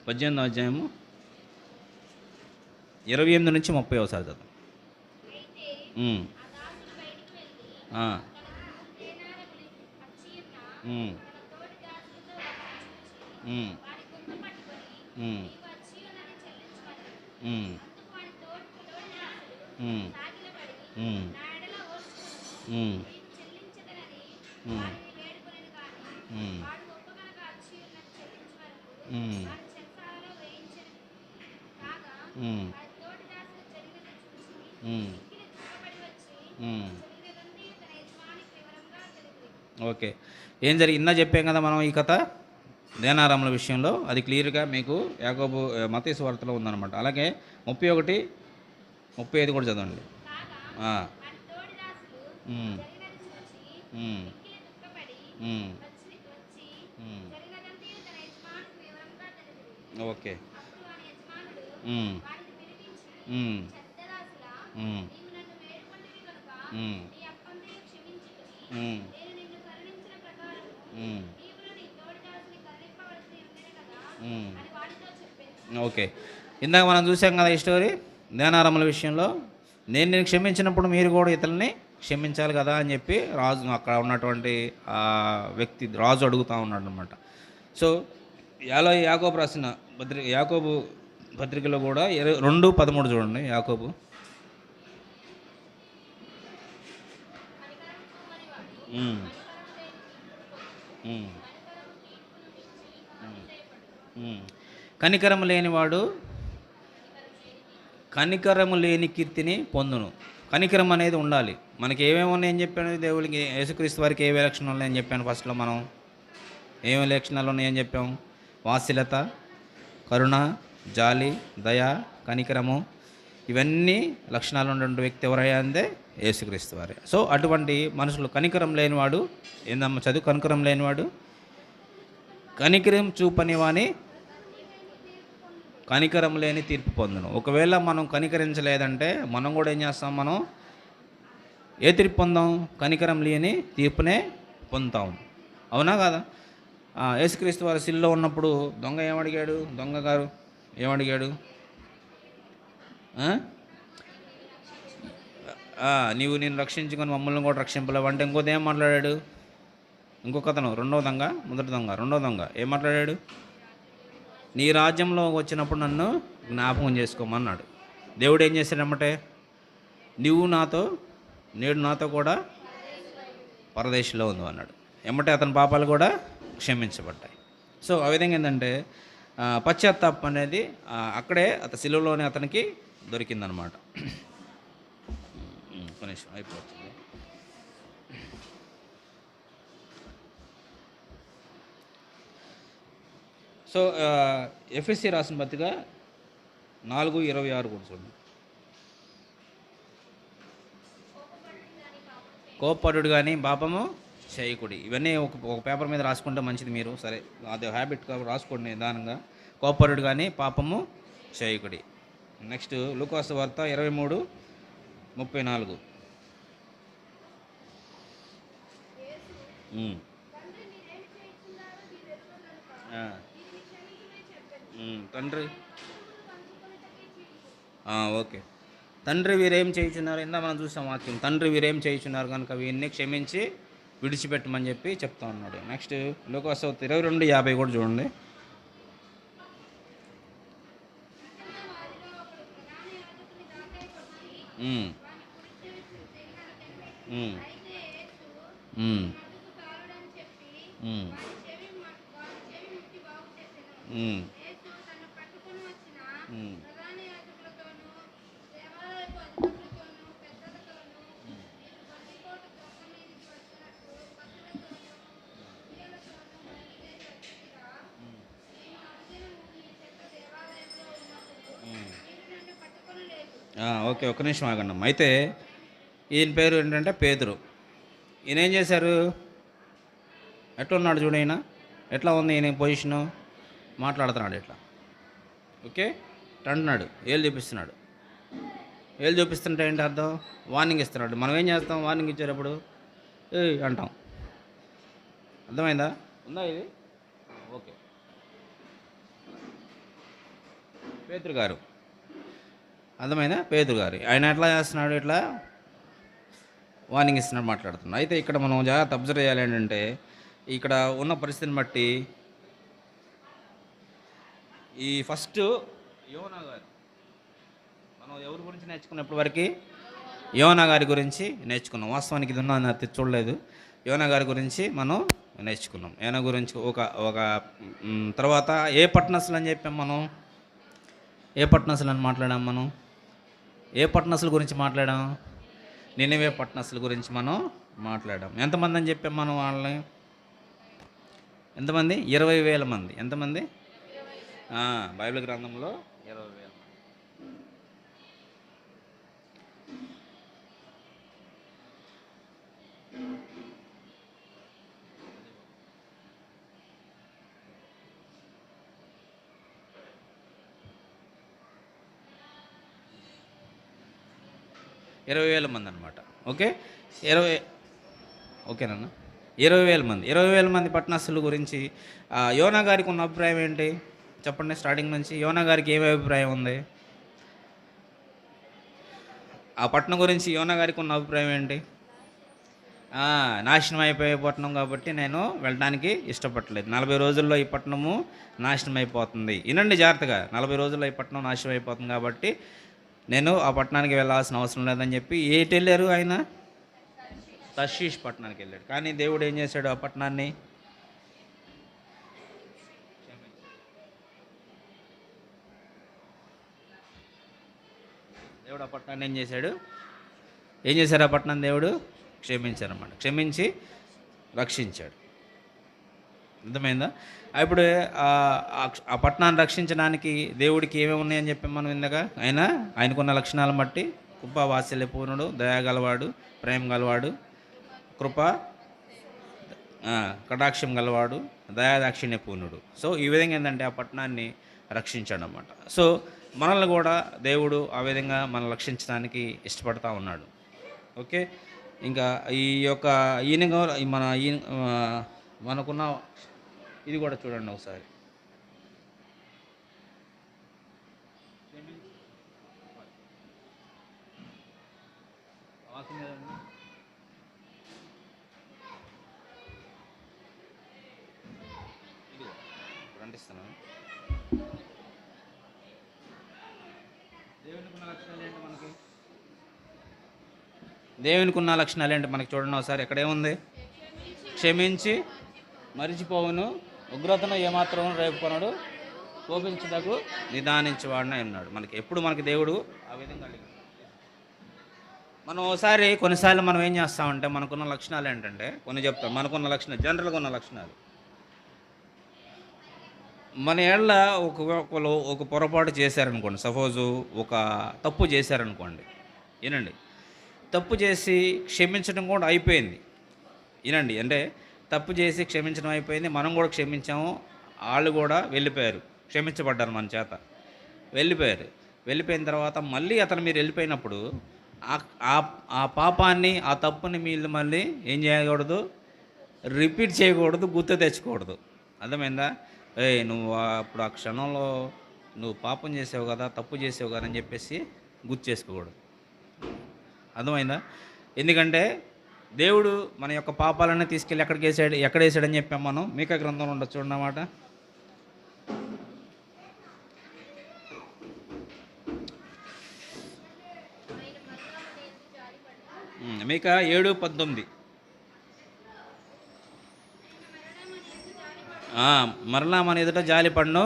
18వ అధ్యాయము 28 నుంచి 30 చదువు. ఓకే, ఏం జరిగిందా చెప్పాం కదా మనం. ఈ కథ దేనారాముల విషయంలో అది క్లియర్గా మీకు యాకోబు మత్తయి సువార్తలో ఉందన్నమాట. అలాగే 31, 35 కూడా చదవండి. Okay, okay. ఇందాక మనం చూసాం కదా ఈ స్టోరీ దేనారాముల విషయంలో. నేను క్షమించినప్పుడు మీరు కూడా ఇతరులని క్షమించాలి కదా అని చెప్పి రాజు, అక్కడ ఉన్నటువంటి వ్యక్తి రాజు అడుగుతూ ఉన్నాడు అనమాట. సో యాకోబు రాసిన యాకోబు పత్రికలో కూడా 2:13 చూడండి. యాకోబు ఉమ్, ఉమ్, ఉమ్. కనికరము లేనివాడు కనికరము లేని కీర్తిని పొందును. కనికరం అనేది ఉండాలి. మనకి ఏమేమి ఉన్నాయని చెప్పాను దేవుడికి, యేసుక్రీస్తు వారికి ఏవే లక్షణాలు ఉన్నాయని చెప్పాను ఫస్ట్లో. మనం ఏమేమి లక్షణాలు ఉన్నాయని చెప్పాం? వాత్సల్యత, కరుణ, జాలి, దయ, కనికరము, ఇవన్నీ లక్షణాలు ఉన్నటువంటి వ్యక్తి ఎవరయ్యా అందే యేసుక్రీస్తు వారే. సో అటువంటి మనుషులు కనికరం లేనివాడు, ఏందమ్మా చదువు, కనికరం లేనివాడు కనికరం చూపని వాని కనికరం లేని తీర్పు పొందును. ఒకవేళ మనం కనికరించలేదంటే మనం కూడా ఏం చేస్తాం? మనం ఏ తీర్పు పొందాం? కనికరం లేని తీర్పునే పొందుతాం. అవునా కాదా? యేసుక్రీస్తు వారు శిలువలో ఉన్నప్పుడు దొంగ ఏమడిగాడు? దొంగ గారు ఏమడిగాడు? ఆ? నీవు నేను రక్షించుకొని మమ్మల్ని కూడా రక్షింపలేవు అంటే ఇంకోటి ఏం మాట్లాడాడు? ఇంకొక అతను రెండో దొంగ, మొదటి దొంగ, రెండో దొంగ ఏం మాట్లాడాడు? నీ రాజ్యంలో వచ్చినప్పుడు నన్ను జ్ఞాపకం చేసుకోమన్నాడు. దేవుడు ఏం చేశాడమ్మటే, నువ్వు నాతో నేడు నాతో కూడా పరదేశంలో ఉంది అన్నాడు. ఎమ్మటే అతని పాపాలు కూడా క్షమించబడ్డాయి. సో ఆ విధంగా ఏంటంటే పశ్చాత్తాపం అనేది అక్కడే శిలువలోనే అతనికి దొరికిందనమాట. కనీసం అయిపోతుంది. సో ఎఫ్ఎస్సి రాసిన పత్రిక 4:26 కూడా చూడండి. కోప్పడు కానీ పాపము చేయకుడి. ఇవన్నీ ఒక పేపర్ మీద రాసుకుంటే మంచిది. మీరు సరే అది హ్యాబిట్ రాసుకోండి నిదానంగా. కోప్పడు కానీ పాపము చేయకుడి. నెక్స్ట్ లూకాసు వార్త 23:34. తండ్రి ఓకే. తండ్రి వీరేం చేయుచున్నారు? ఇందా మనం చూసాం వాక్యం. తండ్రి వీరేం చేయుచున్నారు కనుక వీరిని క్షమించి విడిచిపెట్టమని చెప్పి చెప్తా ఉన్నాడు. నెక్స్ట్ లూకాసు 22:50 కూడా చూడండి. ఓకే, ఒక్క నిమిషం ఆగండి. అయితే ఈయన పేరు ఏంటంటే పేతురు. ఈయన ఏం చేశారు? ఎట్లా ఉన్నాడు చూడు, ఈయన ఎట్లా ఉంది ఈయన పొజిషను? మాట్లాడుతున్నాడు ఎట్లా, ఓకే అంటున్నాడు, ఏళ్ళు చూపిస్తున్నాడు. ఏళ్ళు చూపిస్తుంటే ఏంటి అర్థం? వార్నింగ్ ఇస్తున్నాడు. మనం ఏం చేస్తాం? వార్నింగ్ ఇచ్చేటప్పుడు అంటాం. అర్థమైందా? ఉందా ఇది? ఓకే. పేతురు గారు, అర్థమైందా? పేతురు గారు ఆయన ఎట్లా చేస్తున్నాడు? ఇట్లా వార్నింగ్ ఇస్తున్నాడు, మాట్లాడుతున్నాడు. అయితే ఇక్కడ మనం జాగ్రత్త అబ్జర్వ్ చేయాలి ఏంటంటే, ఇక్కడ ఉన్న పరిస్థితిని బట్టి ఈ ఫస్ట్ యోనా గారు, మనం ఎవరి గురించి నేర్చుకున్నప్పటి వరకు యోనా గారి గురించి నేర్చుకున్నాం. వాస్తవానికి ఇది ఉన్న చూడలేదు. యోనా గారి గురించి మనం నేర్చుకున్నాం. యోనా గురించి ఒక తర్వాత ఏ పట్టణస్తులు అని చెప్పాం మనం? ఏ పట్టణస్తులు అని మాట్లాడాం మనం? ఏ పట్టణస్తుల గురించి మాట్లాడాం? నినివే పట్టణస్తుల గురించి మనం మాట్లాడాం. ఎంతమంది అని చెప్పాం మనం వాళ్ళని? ఎంతమంది? 20,000 మంది. ఎంతమంది? బైబిల్ గ్రంథంలో 20,000. మంది అనమాట. ఓకే, 20 ఓకేనన్నా, 20,000 మంది. 20,000 మంది పట్టణస్తుల గురించి యోనా గారికి ఉన్న అభిప్రాయం ఏంటి చెప్పండి? స్టార్టింగ్ నుంచి యోనా గారికి ఏమి అభిప్రాయం ఉంది? ఆ పట్టణం గురించి యోనా గారికి ఉన్న అభిప్రాయం ఏంటి? నాశనం అయిపోయే పట్టణం కాబట్టి నేను వెళ్ళడానికి ఇష్టపడలేదు. 40 రోజుల్లో ఈ పట్టణము నాశనం అయిపోతుంది. వినండి జాగ్రత్తగా. 40 రోజుల్లో ఈ పట్టణం నాశనం అయిపోతుంది కాబట్టి నేను ఆ పట్టణానికి వెళ్ళాల్సిన అవసరం లేదని చెప్పి ఎటు వెళ్ళారు ఆయన? తర్షీష్ పట్టణానికి వెళ్ళాడు. కానీ దేవుడు ఏం చేశాడు? ఆ పట్టణాన్ని దేవుడు ఆ పట్టణాన్ని ఏం చేశాడు? ఆ పట్టణాన్ని దేవుడు క్షమించారన్నమాట. క్షమించి రక్షించాడు. అర్థమైందా? ఇప్పుడు ఆ పట్టణాన్ని రక్షించడానికి దేవుడికి ఏమేమి ఉన్నాయని చెప్పాం మనం ఇందాక. ఆయనకున్న లక్షణాలను బట్టి కృప వాత్సల్య పూర్ణుడు, దయాగలవాడు, ప్రేమ గలవాడు, కృప కటాక్షం గలవాడు, దయాదాక్షిణ్య పూర్ణుడు. సో ఈ విధంగా ఏంటంటే ఆ పట్టణాన్ని రక్షించాడు అన్నమాట. సో మనల్ని కూడా దేవుడు ఆ విధంగా మనం రక్షించడానికి ఇష్టపడతా ఉన్నాడు. ఓకే, ఇంకా ఈ యొక్క మనకున్న ఇది కూడా చూడండి ఒకసారి. అంటిస్తున్నాను. దేవునికి ఉన్న లక్షణాలు ఏంటి మనకి చూడండి ఒకసారి. ఎక్కడేముంది? క్షమించి మరిచిపోవును, ఉగ్రతను ఏమాత్రం రేపుకొనడు, కోపించుటకు నిదానించేవాడిని ఉన్నాడు. మనకి దేవుడు ఆ విధంగా అడిగాడు. మనం ఒకసారి కొన్నిసార్లు మనం ఏం చేస్తామంటే మనకున్న లక్షణాలు ఏంటంటే చెప్తాం. మనకున్న లక్షణాలు జనరల్గా ఉన్న లక్షణాలు మన ఏళ్ళ ఒక పొరపాటు చేశారనుకోండి. సపోజు ఒక తప్పు చేశారనుకోండి. వినండి, తప్పు చేసి క్షమించడం కూడా అయిపోయింది. వినండి, అంటే తప్పు చేసి క్షమించడం అయిపోయింది, మనం కూడా క్షమించాము, వాళ్ళు కూడా వెళ్ళిపోయారు, క్షమించబడ్డారు మన చేత, వెళ్ళిపోయిన తర్వాత మళ్ళీ మీరు వెళ్ళిపోయినప్పుడు ఆ పాపాన్ని, ఆ తప్పుని మీరు మళ్ళీ ఏం చేయకూడదు? రిపీట్ చేయకూడదు, గుర్తు తెచ్చుకోకూడదు. అర్థమైందా? నువ్వు అప్పుడు ఆ క్షణంలో నువ్వు పాపం చేసావు కదా, తప్పు చేసావు కదా అని చెప్పేసి గుర్తు చేసుకోకూడదు. అర్థమైందా? ఎందుకంటే దేవుడు మన యొక్క పాపాలన్నీ తీసుకెళ్ళి ఎక్కడ వేసాడని చెప్పాం మనం. మీకా గ్రంథంలో ఉండొచ్చు చూడన్నమాట. మీకా 7:19. మరలా మన ఎదుట జాలిపడును,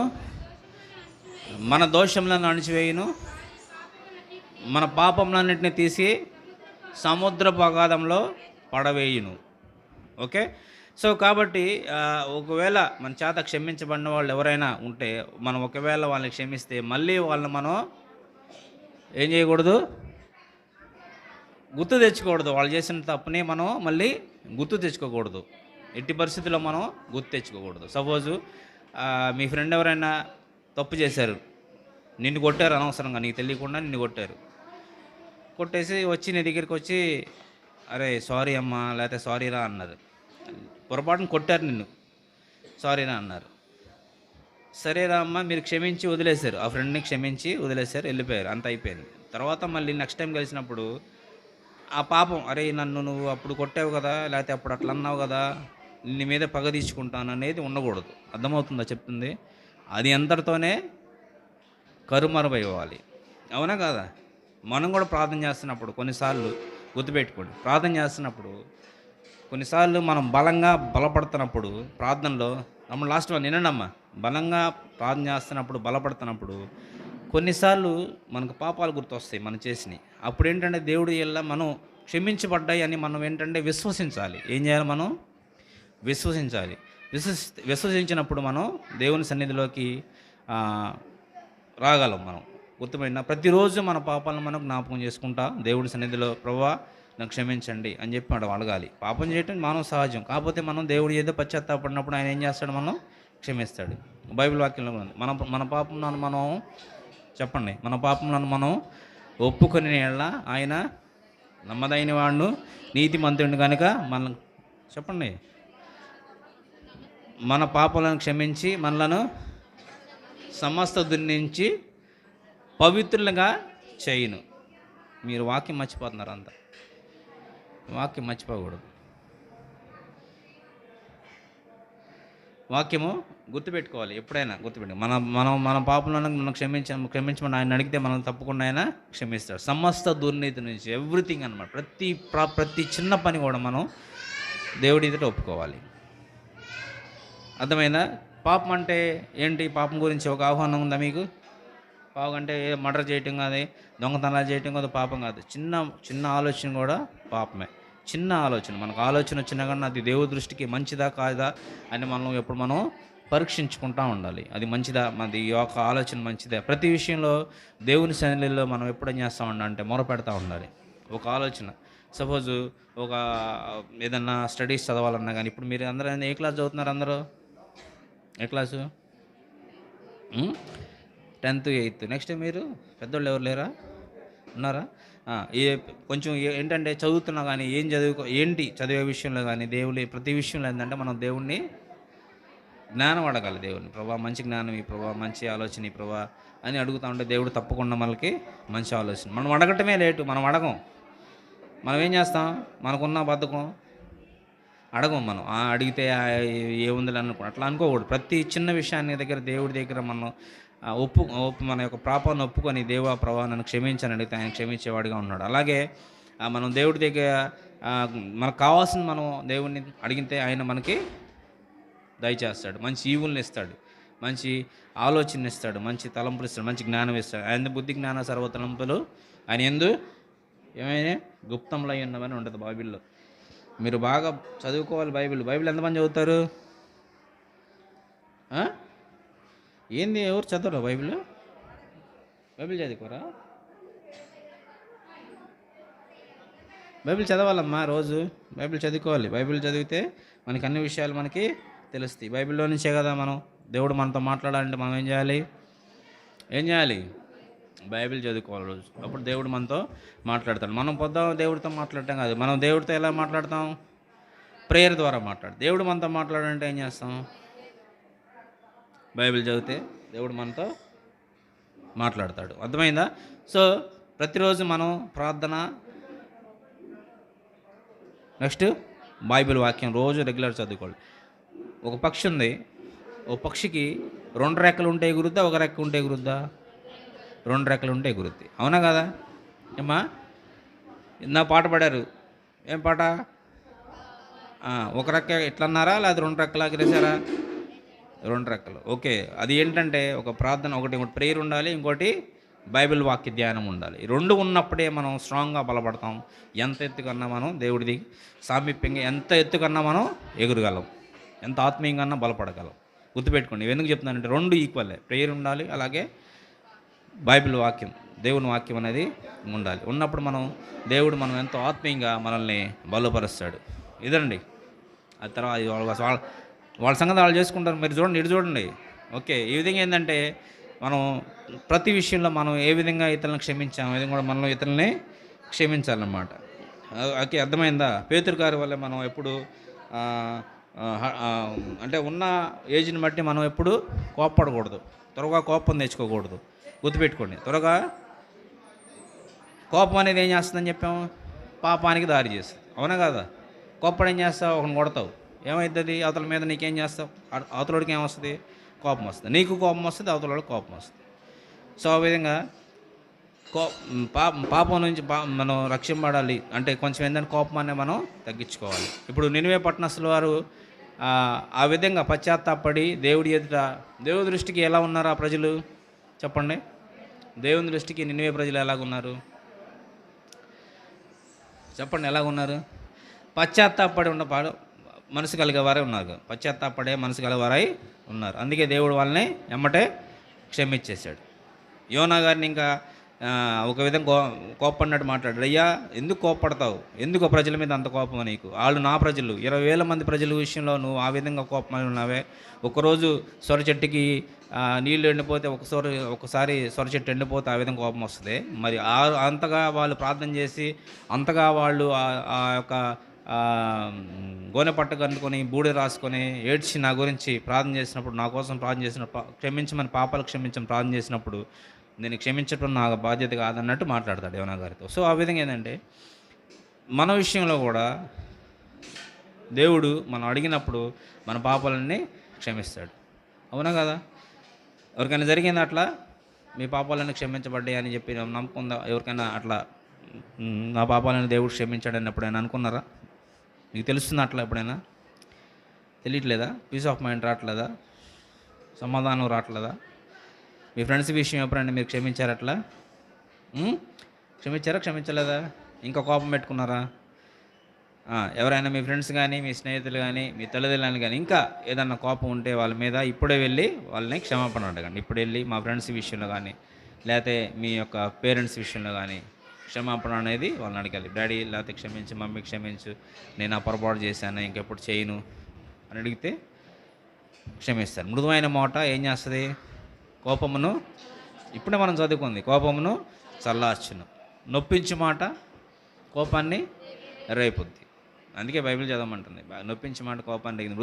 మన దోషములను అణిచివేయును, మన పాపములన్నింటినీ తీసి సముద్రపు అగాధంలో పడవేయును. ఓకే, సో కాబట్టి ఒకవేళ మన చేత క్షమించబడిన వాళ్ళు ఎవరైనా ఉంటే మనం ఒకవేళ వాళ్ళని క్షమిస్తే మళ్ళీ వాళ్ళని మనం ఏం చేయకూడదు? గుర్తు తెచ్చుకోకూడదు. వాళ్ళు చేసిన తప్పుని మనం మళ్ళీ గుర్తు తెచ్చుకోకూడదు. ఎట్టి పరిస్థితుల్లో మనం గుర్తు తెచ్చుకోకూడదు. సపోజు మీ ఫ్రెండ్ ఎవరైనా తప్పు చేశారు, నిన్ను కొట్టారు, అనవసరంగా నీకు తెలియకుండా నిన్ను కొట్టేసి వచ్చి నీ దగ్గరికి వచ్చి అరే సారీ అమ్మా, లేకపోతే సారీ రా అన్నారు. పొరపాటున కొట్టారు నిన్ను, సారీ రా అన్నారు. సరేరా అమ్మ, మీరు క్షమించి వదిలేశారు, ఆ ఫ్రెండ్ని క్షమించి వదిలేశారు, వెళ్ళిపోయారు, అంత అయిపోయింది. తర్వాత మళ్ళీ నెక్స్ట్ టైం కలిసినప్పుడు ఆ పాపం, అరే నన్ను నువ్వు అప్పుడు కొట్టావు కదా, లేకపోతే అప్పుడు అట్లా అన్నావు కదా, నీ మీద పగ తీర్చుకుంటాను అనేది ఉండకూడదు. అర్థమవుతుందా చెప్తుంది? అది అంతటితోనే కరుమరువైపోవాలి. అవునా కాదా? మనం కూడా ప్రార్థన చేస్తున్నప్పుడు కొన్నిసార్లు గుర్తుపెట్టుకోండి, ప్రార్థన చేస్తున్నప్పుడు కొన్నిసార్లు మనం బలపడుతున్నప్పుడు ప్రార్థనలో లాస్ట్ వన్ వినండమ్మా, బలంగా ప్రార్థన చేస్తున్నప్పుడు బలపడుతున్నప్పుడు కొన్నిసార్లు మనకు పాపాలు గుర్తొస్తాయి మనం చేసినవి. అప్పుడు ఏంటంటే దేవుడు ఇలా మనం క్షమించబడ్డాయి అని మనం ఏంటంటే విశ్వసించాలి. ఏం చేయాలి? మనం విశ్వసించాలి. విశ్వసించినప్పుడు మనం దేవుని సన్నిధిలోకి రాగలం. మనం గుర్తుపడిన ప్రతిరోజు మన పాపాలను మనం జ్ఞాపకం చేసుకుంటా దేవుని సన్నిధిలో ప్రభువా నాకు క్షమించండి అని చెప్పి మనం అడగాలి. పాపం చేయటం మానవ సహజం. కాకపోతే మనం దేవుడు ఏదో పశ్చాత్తాపడినప్పుడు ఆయన ఏం చేస్తాడు? మనం క్షమిస్తాడు. బైబిల్ వాక్యంలో ఉంది, మన పాపం మనం చెప్పండి, మన పాపములను మనం ఒప్పుకొని ఆయన నమ్మదైన వాడును నీతిమంతుడు కనుక మనం చెప్పండి మన పాపాలను క్షమించి మనలను సమస్త దుర్నించి పవిత్రులుగా చేయును. మీరు వాక్యం మర్చిపోతున్నారు, అంతా వాక్యం మర్చిపోకూడదు. వాక్యము గుర్తుపెట్టుకోవాలి, ఎప్పుడైనా గుర్తుపెట్టుకో. మన మనం మన పాపలను మనం క్షమించమని ఆయన అడిగితే మనం తప్పకుండా ఆయన క్షమిస్తాడు. సమస్త దుర్నీతి నుంచి ఎవ్రీథింగ్ అనమాట. ప్రతి చిన్న పని కూడా మనం దేవుడి ఎదుట ఒప్పుకోవాలి. అర్థమైందా? పాపం అంటే ఏంటి? పాపం గురించి ఒక ఆహ్వానం ఉందా మీకు? పాపం అంటే మర్డర్ చేయటం కాదు, దొంగతనాలు చేయటం కాదు పాపం కాదు. చిన్న చిన్న ఆలోచన కూడా పాపమే. చిన్న ఆలోచన, మనకు ఆలోచన వచ్చినా కానీ అది దేవుడి దృష్టికి మంచిదా కాదా అని మనం పరీక్షించుకుంటూ ఉండాలి. అది మంచిదా, మనది ఈ యొక్క ఆలోచన మంచిదా? ప్రతి విషయంలో దేవుని సన్నిధిలో మనం ఎప్పుడేం చేస్తూ ఉండాలంటే మొరపెడతా ఉండాలి. ఒక ఆలోచన, సపోజు ఒక ఏదన్నా స్టడీస్ చదవాలన్నా కానీ, ఇప్పుడు మీరు అందరూ ఏ క్లాస్ చదువుతున్నారు? అందరూ ఏ క్లాసు? 10th 8th. నెక్స్ట్ మీరు పెద్దోళ్ళు ఎవరు లేరా? ఉన్నారా? ఏ కొంచెం ఏంటంటే చదువుతున్నా కానీ చదివే విషయంలో కానీ దేవుడి ప్రతి విషయంలో ఏంటంటే మనం దేవుణ్ణి జ్ఞానం అడగాలి. దేవుని ప్రభా మంచి జ్ఞానం ఈ ప్రభా, మంచి ఆలోచన ఈ ప్రభా అని అడుగుతూ ఉంటే దేవుడు తప్పకుండా మనకి మంచి ఆలోచన. మనం అడగటమే లేటు, మనం అడగం. మనం ఏం చేస్తాం? మనకున్న బద్ధకం అడగం. మనం అడిగితే ఏముందని అట్లా అనుకోకూడదు. ప్రతి చిన్న విషయాన్ని దేవుడి దగ్గర మనం మన యొక్క పాపాన్ని ఒప్పుకొని దేవా ప్రభా నన్ను క్షమించని అడిగితే ఆయన క్షమించేవాడిగా ఉన్నాడు. అలాగే మనం దేవుడి దగ్గర మనకు కావాల్సింది మనం దేవుడిని అడిగితే ఆయన మనకి దయచేస్తాడు. మంచి ఈవుల్ని ఇస్తాడు, మంచి ఆలోచన ఇస్తాడు, మంచి తలంపులు ఇస్తాడు, మంచి జ్ఞానం ఇస్తాడు. ఆయన బుద్ధి జ్ఞాన సర్వతలంపులు ఆయన యందు ఏమైనా గుప్తంలో ఉన్నవని ఉంటుంది బైబిల్లో. మీరు బాగా చదువుకోవాలి. బైబిల్ ఎంతమంది చదువుతారు? ఏంది, ఎవరు చదవరా బైబిల్ చదువుకోరా? బైబిల్ చదవాలమ్మా, రోజు బైబిల్ చదువుకోవాలి. బైబిల్ చదివితే మనకి అన్ని విషయాలు మనకి తెలుస్తాయి. బైబిల్లో నుంచే కదా మనం దేవుడు మనతో మాట్లాడాలంటే మనం ఏం చేయాలి? బైబిల్ చదువుకోవాలి రోజు. అప్పుడు దేవుడు మనతో మాట్లాడతాడు. మనం దేవుడితో మాట్లాడటం కాదు, మనం దేవుడితో ఎలా మాట్లాడతాం? ప్రేయర్ ద్వారా మాట్లాడు. దేవుడు మనతో మాట్లాడాలంటే ఏం చేస్తాం? బైబిల్ చదివితే దేవుడు మనతో మాట్లాడతాడు. అర్థమైందా? సో ప్రతిరోజు మనం ప్రార్థన, నెక్స్ట్ బైబిల్ వాక్యం రోజు రెగ్యులర్ చదువుకోవాలి. ఒక పక్షి ఉంది, ఒక పక్షికి 2 రెక్కలు ఉంటే ఎగురుద్దా, ఒక రెక్క ఉంటే ఎగురుద్దా? 2 రెక్కలు ఉంటే ఎగురుద్ది. అవునా కదా? ఏమ్మా, నా పాట పాడారు. ఏం పాట? ఒక రెక్క ఎట్లన్నారా, లేదా 2 రెక్కలు ఎగిరేసారా? 2 రెక్కలు. ఓకే. అది ఏంటంటే ఒక ప్రార్థన, ఒకటి ప్రేయర్ ఉండాలి, ఇంకోటి బైబిల్ వాక్య ధ్యానం ఉండాలి. 2 ఉన్నప్పుడే మనం స్ట్రాంగ్గా బలపడతాం. ఎంత ఎత్తుకన్నా మనం దేవుడిది సామీప్యంగా ఎంత ఎత్తుకన్నా మనం ఎగురగలం, ఎంత ఆత్మీయంగా బలపడగలం. గుర్తుపెట్టుకోండి. ఎందుకు చెప్తున్నానంటే 2 ఈక్వల్లే. ప్రేయర్ ఉండాలి, అలాగే బైబిల్ వాక్యం, దేవుని వాక్యం అనేది ఉండాలి. ఉన్నప్పుడు దేవుడు మనం ఎంతో ఆత్మీయంగా మనల్ని బలపరుస్తాడు. ఇదండి. ఆ తర్వాత వాళ్ళ సంగతి వాళ్ళు చేసుకుంటారు. మీరు చూడండి, ఇటు చూడండి. ఓకే. ఈ విధంగా ఏంటంటే మనం ప్రతి విషయంలో మనం ఏ విధంగా ఇతరులను క్షమించాము, ఇది కూడా మనం ఇతరులని క్షమించాలన్నమాట. ఓకే, అర్థమైందా? పేతురు గారి వల్ల మనం ఎప్పుడు అంటే ఉన్న ఏజ్ని బట్టి మనం ఎప్పుడు కోప్పడకూడదు, త్వరగా కోపం తెచ్చుకోకూడదు. గుర్తుపెట్టుకోండి. త్వరగా కోపం అనేది ఏం చేస్తుందని చెప్పాము? పాపానికి దారి చేస్తుంది. అవునా కదా? కోపం ఏం చేస్తావు? ఒకరిని కొడతావు, ఏమవుతుంది? అవతల మీద నీకేం చేస్తావు? అవతలడికి ఏమొస్తుంది? కోపం వస్తుంది. నీకు కోపం వస్తుంది, అవతలడికి కోపం వస్తుంది. సో ఆ విధంగా పాపం నుంచి మనం రక్షింపడాలి అంటే కొంచెం ఏంటంటే కోపాన్ని మనం తగ్గించుకోవాలి. ఇప్పుడు నినివే పట్టణస్థుల వారు ఆ విధంగా పశ్చాత్తాపడి దేవుడి ఎదుట, దేవుడి దృష్టికి ఎలా ఉన్నారు ఆ ప్రజలు? చెప్పండి. దేవుని దృష్టికి నినివే ప్రజలు ఎలాగున్నారు? చెప్పండి, ఎలాగున్నారు? పశ్చాత్తాపడి ఉన్న మనసు కలిగేవారే ఉన్నారు. పశ్చాత్తాపడే మనసు కలిగేవారై ఉన్నారు. అందుకే దేవుడు వాళ్ళని ఎమ్మటే క్షమించేశాడు. యోనా గారిని ఇంకా ఒక విధంగా కోప్పడినట్టు మాట్లాడాడు. అయ్యా, ఎందుకు కోప్పడతావు? ఎందుకు ప్రజల మీద అంత కోపం నీకు? వాళ్ళు నా ప్రజలు, 20,000 మంది ప్రజల విషయంలో నువ్వు ఆ విధంగా కోపమని ఉన్నావే. ఒకరోజు సొర చెట్టుకి నీళ్ళు ఎండిపోతే ఒకసారి సొర చెట్టు ఎండిపోతే ఆ విధంగా కోపం వస్తుంది. మరి అంతగా వాళ్ళు ప్రార్థన చేసి, అంతగా వాళ్ళు ఆ యొక్క గోనె పట్ట కనుక్కొని బూడిద రాసుకొని ఏడ్చి నా గురించి ప్రార్థన చేసినప్పుడు, నా కోసం ప్రార్థన చేసినప్పుడు, క్షమించమని, పాపాలు క్షమించమని ప్రార్థన చేసినప్పుడు నేను క్షమించడం నా బాధ్యత కాదన్నట్టు మాట్లాడతాడు యోనా గారితో. సో ఆ విధంగా ఏంటంటే మన విషయంలో కూడా దేవుడు మనం అడిగినప్పుడు మన పాపాలన్నీ క్షమిస్తాడు. అవునా కదా? ఎవరికైనా జరిగిందా అట్లా? మీ పాపాలను క్షమించబడ్డాయి అని చెప్పి నమ్ముకుందా? ఎవరికైనా అట్లా నా పాపాలను దేవుడు క్షమించాడని ఎప్పుడైనా అనుకున్నారా? మీకు తెలుస్తుందా అట్లా ఎప్పుడైనా? తెలియట్లేదా? పీస్ ఆఫ్ మైండ్ రావట్లేదా? సమాధానం రావట్లేదా? మీ ఫ్రెండ్స్ విషయం ఎప్పుడైనా మీరు క్షమించారా అట్లా? క్షమించారా? క్షమించలేదా? ఇంకా కోపం పెట్టుకున్నారా? ఎవరైనా మీ ఫ్రెండ్స్ కానీ, మీ స్నేహితులు కానీ, మీ తల్లిదండ్రులు కానీ ఇంకా ఏదన్నా కోపం ఉంటే వాళ్ళ మీద ఇప్పుడే వెళ్ళి వాళ్ళని క్షమాపణ అడగండి. ఇప్పుడు వెళ్ళి మా ఫ్రెండ్స్ విషయంలో కానీ, లేకపోతే మీ యొక్క పేరెంట్స్ విషయంలో కానీ క్షమాపణ అనేది వాళ్ళని అడగాలి. డాడీ లేకపోతే క్షమించు, మమ్మీ క్షమించు, నేను ఆ పొరపాటు చేశాను, ఇంకెప్పుడు చేయను అని అడిగితే క్షమిస్తారు. మృదువైన మాట ఏం చేస్తుంది? కోపమును, ఇప్పుడే మనం చదువుకుంది, కోపమును చల్లార్చును. నొప్పించు మాట కోపాన్ని రేపుద్ది. అందుకే బైబిల్ చదవమంటుంది. నొప్పించే మాట కోపాన్ని రేగింది.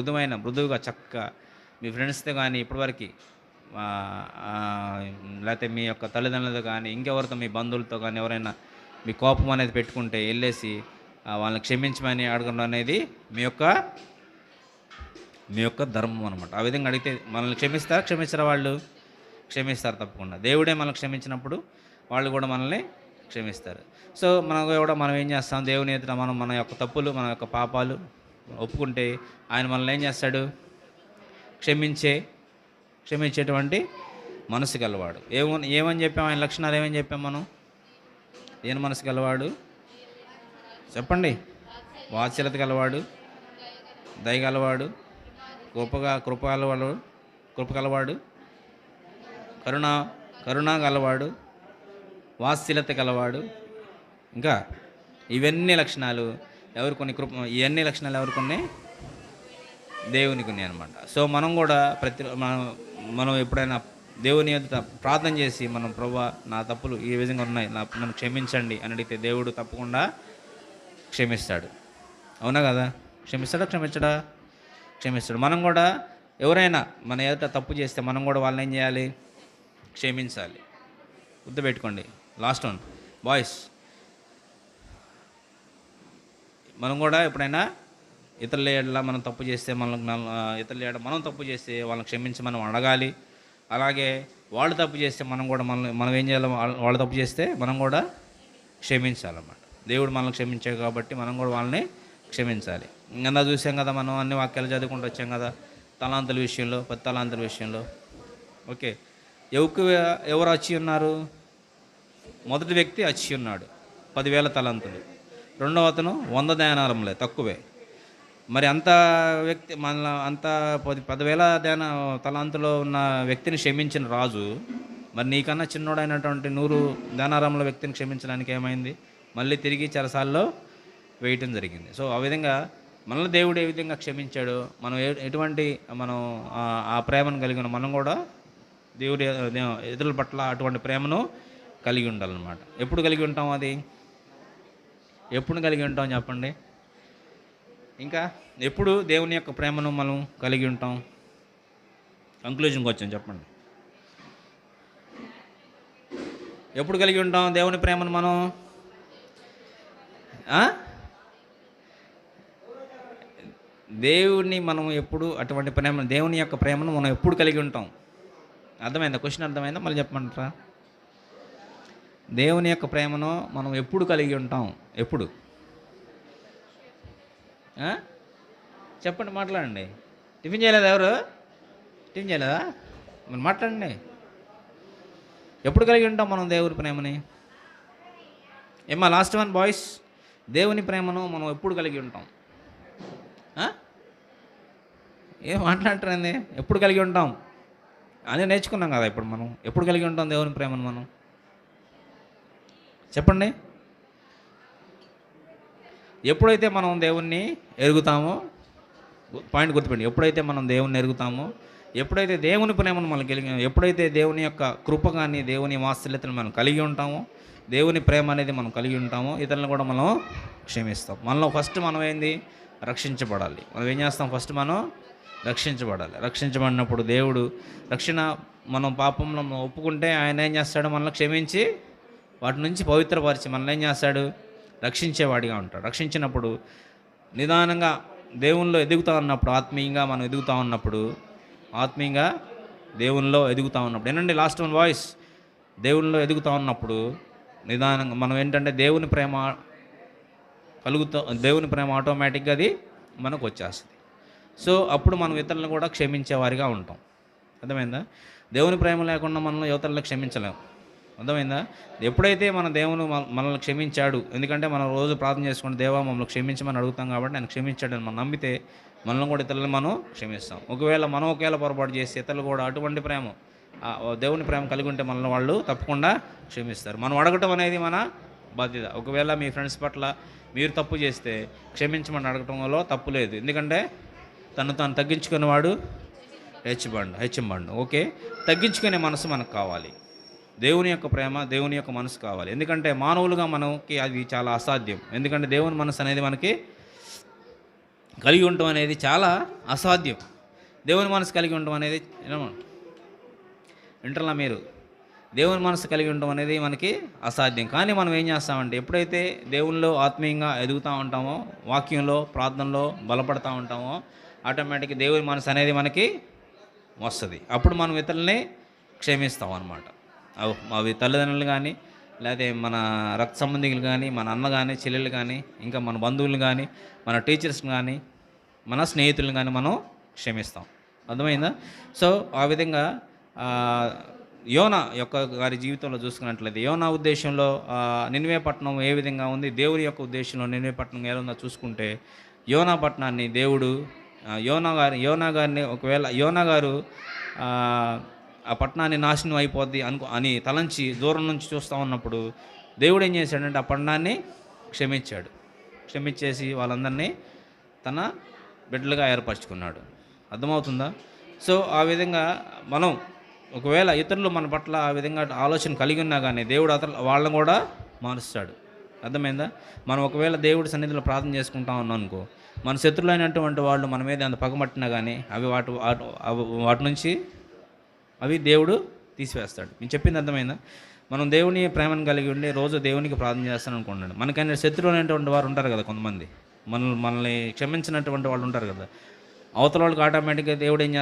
మృదువుగా చక్కగా మీ ఫ్రెండ్స్తో కానీ ఇప్పటివరకు లేకపోతే మీ యొక్క తల్లిదండ్రులతో కానీ ఇంకెవరితో మీ బంధువులతో కానీ ఎవరైనా మీ కోపం అనేది పెట్టుకుంటే వెళ్ళేసి వాళ్ళని క్షమించమని అడగడం అనేది మీ యొక్క ధర్మం అనమాట. ఆ విధంగా అడిగితే మనల్ని క్షమిస్తారా? వాళ్ళు క్షమిస్తారు తప్పకుండా. దేవుడే మనల్ని క్షమించినప్పుడు వాళ్ళు కూడా మనల్ని క్షమిస్తారు. సో మనం ఏం చేస్తాం? దేవుని ఎదుట మనం మన యొక్క తప్పులు, మన యొక్క పాపాలు ఒప్పుకుంటే ఆయన మనల్ని ఏం చేస్తాడు? క్షమించేటువంటి మనసు గలవాడు. ఏమని చెప్పాం? ఆయన లక్షణాలు ఏమని చెప్పాం మనం? ఏం మనసు గలవాడు చెప్పండి? వాత్సల్యత గలవాడు, దయ గలవాడు, కృప గలవాడు, కరుణ గలవాడు, వాత్సల్యత గలవాడు. ఇంకా ఇవన్నీ లక్షణాలు ఇవన్నీ లక్షణాలు ఎవరికి ఉన్నాయి? దేవునికి ఉన్నాయి అనమాట. సో మనం కూడా మనం ఎప్పుడైనా దేవుని ఎదుట ప్రార్థన చేసి మనం ప్రభువా నా తప్పులు ఈ విధంగా ఉన్నాయి, నన్ను క్షమించండి అని అడిగితే దేవుడు తప్పకుండా క్షమిస్తాడు. అవునా కదా? క్షమిస్తాడు. మనం కూడా ఎవరైనా మన ఎదుట తప్పు చేస్తే మనం కూడా వాళ్ళని ఏం చేయాలి? క్షమించాలి. గుర్తుపెట్టుకోండి. లాస్ట్ వన్ బాయ్స్, మనం కూడా ఎప్పుడైనా ఇతరుల ఏడల మనం తప్పు చేస్తే మనం తప్పు చేస్తే వాళ్ళని క్షమించి మనం అడగాలి. అలాగే వాళ్ళు తప్పు చేస్తే మనం ఏం చేయాలి? వాళ్ళు తప్పు చేస్తే మనం కూడా క్షమించాలన్నమాట. దేవుడు మనల్ని క్షమించాడు కాబట్టి మనం కూడా వాళ్ళని క్షమించాలి. ఇంకా చూసాం కదా, మనం అన్ని వాక్యాలు చదువుకుంటూ వచ్చాం కదా, తలాంతుల విషయంలో, 10 తలాంతుల విషయంలో. ఓకే, ఎవరు వచ్చి ఉన్నారు? మొదటి వ్యక్తి వచ్చి ఉన్నాడు 10,000 తలాంతులు. రెండవ అతను 100 దేనారములే, తక్కువే. మరి అంత 10,000 తలాంతులో ఉన్న వ్యక్తిని క్షమించిన రాజు మరి నీకన్నా చిన్నోడైనటువంటి 100 దేనారముల వ్యక్తిని క్షమించడానికి ఏమైంది? మళ్ళీ తిరిగి చెరసాల్లో వేయటం జరిగింది. సో ఆ విధంగా మనల్ని దేవుడు ఏ విధంగా క్షమించాడో మనం ఎటువంటి ఆ ప్రేమను కలిగిన మనం కూడా దేవుడి ఇతరుల పట్ల అటువంటి ప్రేమను కలిగి ఉండాలన్నమాట. ఎప్పుడు కలిగి ఉంటాం? అది ఎప్పుడు కలిగి ఉంటాం చెప్పండి? ఇంకా ఎప్పుడు దేవుని యొక్క ప్రేమను మనం కలిగి ఉంటాం? కంక్లూజన్కి వచ్చాం, చెప్పండి. ఎప్పుడు కలిగి ఉంటాం దేవుని ప్రేమను మనం? దేవుని మనం ఎప్పుడు అటువంటి ప్రేమ, దేవుని యొక్క ప్రేమను మనం ఎప్పుడు కలిగి ఉంటాం? అర్థమైందా? క్వశ్చన్ అర్థమైందా? మళ్ళీ చెప్పమంటారా? దేవుని యొక్క ప్రేమను మనం ఎప్పుడు కలిగి ఉంటాం? ఎప్పుడు? చెప్పండి, మాట్లాడండి. టిఫిన్ చేయలేదా? ఎవరు టిఫిన్ చేయలేదా? మరి మాట్లాడండి. ఎప్పుడు కలిగి ఉంటాం మనం దేవుని ప్రేమని? ఏమా లాస్ట్ వన్ బాయ్స్, దేవుని ప్రేమను మనం ఎప్పుడు కలిగి ఉంటాం? ఏం మాట్లాడతారండి? ఎప్పుడు కలిగి ఉంటాం అని నేర్చుకున్నాం కదా ఇప్పుడు. మనం ఎప్పుడు కలిగి ఉంటాం దేవుని ప్రేమను మనం? చెప్పండి. ఎప్పుడైతే మనం దేవుణ్ణి ఎరుగుతామో, పాయింట్ గుర్తుపెట్టి, ఎప్పుడైతే మనం దేవుణ్ణి ఎరుగుతామో, ఎప్పుడైతే దేవుని ప్రేమను మనం ఎప్పుడైతే దేవుని యొక్క కృప కానీ దేవుని వాత్సల్యతను మనం కలిగి ఉంటామో, దేవుని ప్రేమ అనేది మనం కలిగి ఉంటామో, ఇతరులను కూడా మనం క్షమిస్తాం. మనలో ఫస్ట్ మనం ఏంది? రక్షించబడాలి. మనం ఏం చేస్తాం? ఫస్ట్ మనం రక్షించబడాలి. రక్షించబడినప్పుడు దేవుడు మనం పాపంలో ఒప్పుకుంటే ఆయన ఏం చేస్తాడు? మనల్ని క్షమించి వాటి నుంచి పవిత్రపరిచి మనల్ని ఏం చేస్తాడు? రక్షించేవాడిగా ఉంటాడు. రక్షించినప్పుడు నిదానంగా దేవునిలో ఎదుగుతూ ఉన్నప్పుడు, ఆత్మీయంగా మనం ఎదుగుతూ ఉన్నప్పుడు ఆత్మీయంగా దేవునిలో ఎదుగుతూ ఉన్నప్పుడు ఏనండి లాస్ట్ వన్ వాయిస్, దేవునిలో ఎదుగుతూ ఉన్నప్పుడు నిదానంగా మనం ఏంటంటే దేవుని ప్రేమ ఆటోమేటిక్గా అది మనకు వచ్చేస్తుంది. సో అప్పుడు మనం ఇతరులను కూడా క్షమించేవారిగా ఉంటాం. అర్థమైందా? దేవుని ప్రేమ లేకుండా మనం ఇతరులను క్షమించలేం. అర్థమైందా? ఎప్పుడైతే మన దేవుడు మనల్ని క్షమించాడు, ఎందుకంటే మనం రోజు ప్రార్థన చేసుకుంటే దేవా మమ్మల్ని క్షమించమని అడుగుతాం కాబట్టి ఆయన క్షమించాడని మనం నమ్మితే మనల్ని కూడా ఇతరులను మనం క్షమిస్తాం. ఒకవేళ పొరపాటు చేసి ఇతరులు కూడా అటువంటి ప్రేమ దేవుని ప్రేమ కలిగి ఉంటే మనల్ని వాళ్ళు తప్పకుండా క్షమిస్తారు. మనం అడగటం అనేది మన బాధ్యత. ఒకవేళ మీ ఫ్రెండ్స్ పట్ల మీరు తప్పు చేస్తే క్షమించమని అడగటంలో తప్పు లేదు. ఎందుకంటే తను తాను తగ్గించుకునేవాడు హెచ్చంబండు. ఓకే, తగ్గించుకునే మనసు మనకు కావాలి. దేవుని యొక్క ప్రేమ, దేవుని యొక్క మనసు కావాలి. ఎందుకంటే మానవులుగా మనకి అది చాలా అసాధ్యం. ఎందుకంటే దేవుని మనసు అనేది మనకి కలిగి ఉండటం అనేది చాలా అసాధ్యం. దేవుని మనసు కలిగి ఉండటం అనేది వింటారా మీరు? దేవుని మనసు కలిగి ఉండటం అనేది మనకి అసాధ్యం. కానీ మనం ఏం చేస్తామంటే ఎప్పుడైతే దేవునిలో ఆత్మీయంగా ఎదుగుతూ ఉంటామో, వాక్యంలో ప్రార్థనలో బలపడతా ఉంటామో ఆటోమేటిక్గా దేవుని మనసు అనేది మనకి వస్తుంది. అప్పుడు మనం ఇతరులని క్షమిస్తాం అన్నమాట. అవి తల్లిదండ్రులు కానీ, లేకపోతే మన రక్త సంబంధికులు కానీ, మన అన్న కానీ, చెల్లెలు కానీ, ఇంకా మన బంధువులు కానీ, మన టీచర్స్ కానీ, మన స్నేహితులను కానీ మనం క్షమిస్తాం. అర్థమైందా? సో ఆ విధంగా యోనా యొక్క గారి జీవితంలో చూసుకున్నట్లయితే యోనా ఉద్దేశంలో నినివే పట్టణం ఏ విధంగా ఉంది, దేవుని యొక్క ఉద్దేశంలో నినివే పట్టణం ఎలా ఉందో చూసుకుంటే యోనా పట్టణాన్ని దేవుడు యోనా గారిని ఒకవేళ యోనా గారు ఆ పట్టణాన్ని నాశనం అయిపోద్ది అని తలంచి దూరం నుంచి చూస్తూ ఉన్నప్పుడు దేవుడు ఏం చేశాడంటే ఆ పట్టణాన్ని క్షమించేసి వాళ్ళందరినీ తన బిడ్డలుగా ఏర్పరచుకున్నాడు. అర్థమవుతుందా? సో ఆ విధంగా మనం ఒకవేళ ఇతరులు మన పట్ల ఆ విధంగా ఆలోచన కలిగి ఉన్నా కానీ దేవుడు వాళ్ళని కూడా మారుస్తాడు. అర్థమైందా? మనం ఒకవేళ దేవుడి సన్నిధిలో ప్రార్థన చేసుకుంటా ఉన్నాం అనుకో, మన శత్రులైనటువంటి వాళ్ళు మన మీద అంత పగమట్టినా కానీ అవి వాటి నుంచి అవి దేవుడు తీసివేస్తాడు. నేను చెప్పింది అర్థమైందా? మనం దేవుని ప్రేమను కలిగి ఉండి రోజు దేవునికి ప్రార్థన చేస్తాను అనుకోండి, మనకైనా శత్రువులు అనేటువంటి వారు ఉంటారు కదా, కొంతమంది మనల్ని క్షమించినటువంటి వాళ్ళు ఉంటారు కదా, అవతల వాళ్ళకి ఆటోమేటిక్గా దేవుడు ఏం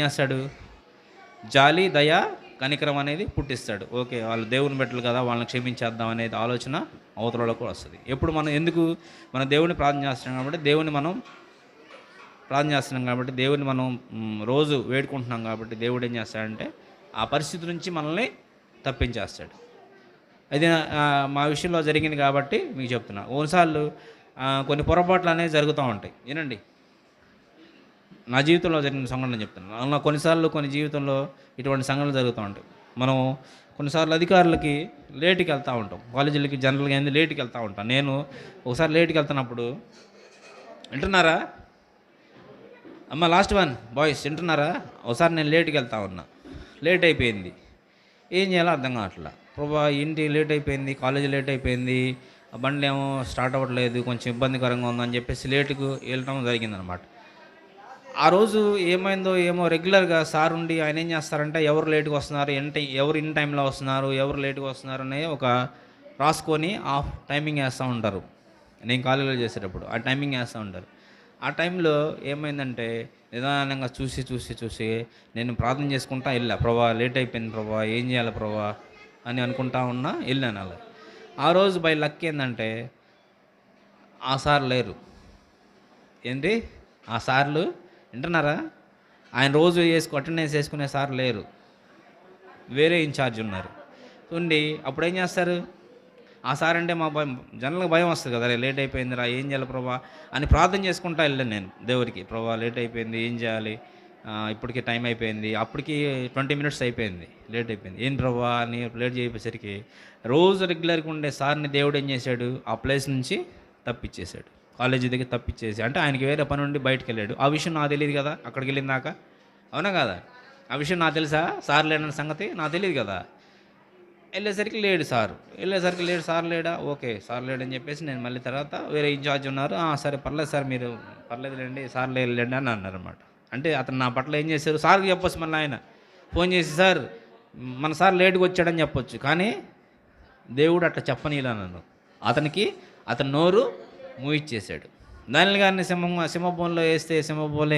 చేస్తాడు? జాలి, దయ, కనికరం అనేది పుట్టిస్తాడు. ఓకే, వాళ్ళు దేవుని బిడ్డలు కదా, వాళ్ళని క్షమించేద్దాం అనేది ఆలోచన అవతలలో కూడా వస్తుంది. ఎప్పుడు మన దేవుని ప్రార్థన చేస్తున్నాం కాబట్టి దేవుని మనం రోజు వేడుకుంటున్నాం కాబట్టి దేవుడు ఏం చేస్తాడంటే ఆ పరిస్థితి నుంచి మనల్ని తప్పించేస్తాడు. అది మా విషయంలో జరిగింది కాబట్టి మీకు చెప్తున్నా. కొన్నిసార్లు కొన్ని పొరపాట్లు అనేవి జరుగుతూ ఉంటాయి. వినండి, నా జీవితంలో జరిగిన సంఘటన చెప్తున్నాను. అలా కొన్ని జీవితంలో ఇటువంటి సంఘటనలు జరుగుతూ ఉంటాయి. మనం కొన్నిసార్లు అధికారులకి లేటుకి వెళ్తూ ఉంటాం, కాలేజీలకి జనరల్గా ఏంది లేటుకి వెళ్తూ ఉంటాం. నేను ఒకసారి లేటుకి వెళ్తున్నప్పుడు, వింటున్నారా అమ్మ, లాస్ట్ వన్ బాయ్స్ వింటున్నారా? ఒకసారి నేను లేటుకి వెళ్తా ఉన్నా, లేట్ అయిపోయింది, ఏం చేయాలో అర్థం కావట్లా. ప్రభా ఇంటి లేట్ అయిపోయింది, కాలేజీ లేట్ అయిపోయింది, ఆ బండి ఏమో స్టార్ట్ అవ్వట్లేదు, కొంచెం ఇబ్బందికరంగా ఉందని చెప్పేసి లేటుకు వెళ్ళటం జరిగిందనమాట. ఆ రోజు ఏమైందో ఏమో, రెగ్యులర్గా సార్ ఉండి ఆయన ఏం చేస్తారంటే ఎవరు లేటుగా వస్తున్నారు, ఎవరు ఇన్ టైంలో వస్తున్నారు, ఎవరు లేటుగా వస్తున్నారు అనే ఒక రాసుకొని టైమింగ్ వేస్తూ ఉంటారు. నేను కాలేజీలో చేసేటప్పుడు ఆ టైమింగ్ వేస్తూ ఉంటారు. ఆ టైంలో ఏమైందంటే నిదానంగా చూసి నేను ప్రార్థన చేసుకుంటా వెళ్ళా, ప్రభా లేట్ అయిపోయింది ప్రభా, ఏం చేయాలి ప్రభా అని అనుకుంటా ఉన్నా, వెళ్ళాను అలా. ఆ రోజు బై లక్ ఏంటంటే ఆ సార్ లేరు. ఏంటి? ఆ సార్లు వింటున్నారా? ఆయన రోజు అటెండెన్స్ వేసుకునే సార్ లేరు, వేరే ఇన్ఛార్జ్ ఉన్నారు. ఉండి అప్పుడు ఏం చేస్తారు? ఆ సార్ అంటే మా జనరల్గా భయం వస్తుంది కదా, లేట్ అయిపోయిందిరా, ఏం చేయాలి ప్రభా అని ప్రార్థన చేసుకుంటా వెళ్ళాను నేను దేవుడికి. ప్రభా లేట్ అయిపోయింది, ఏం చేయాలి, ఇప్పటికి టైం అయిపోయింది, అప్పటికి 20 minutes అయిపోయింది, లేట్ అయిపోయింది, ఏం ప్రభా అని లేట్ చేయకపోయేసరికి రోజు రెగ్యులర్గా ఉండే సార్ని దేవుడు ఏం చేశాడు, ఆ ప్లేస్ నుంచి తప్పించేశాడు, కాలేజీ దగ్గర తప్పించేసి. అంటే ఆయనకి వేరే పని ఉండి బయటకు వెళ్ళాడు. ఆ విషయం నాకు తెలియదు కదా, అక్కడికి వెళ్ళిందాక, అవునా కదా? ఆ విషయం నాకు తెలుసా? సార్ లేడన్న సంగతి నాకు తెలియదు కదా. వెళ్ళేసరికి లేడు సార్ లేడా, ఓకే సార్ లేడని చెప్పేసి నేను మళ్ళీ తర్వాత వేరే ఇన్ఛార్జ్ ఉన్నారు, సరే పర్లేదు సార్, మీరు పర్లేదులేండి, సార్ లేండి అని అన్నారు అనమాట. అంటే అతను నా పట్ల ఏం చేశారు, సార్కి చెప్పొచ్చు, మళ్ళీ ఆయన ఫోన్ చేసి సార్ మన సార్ లేటుగా వచ్చాడని చెప్పొచ్చు. కానీ దేవుడు అట్లా చెప్పనీలా నన్ను. అతను నోరు మూయిచ్చేశాడు. దానియల్ గారిని సింహభూమిలో వేస్తే సింహభూమిలో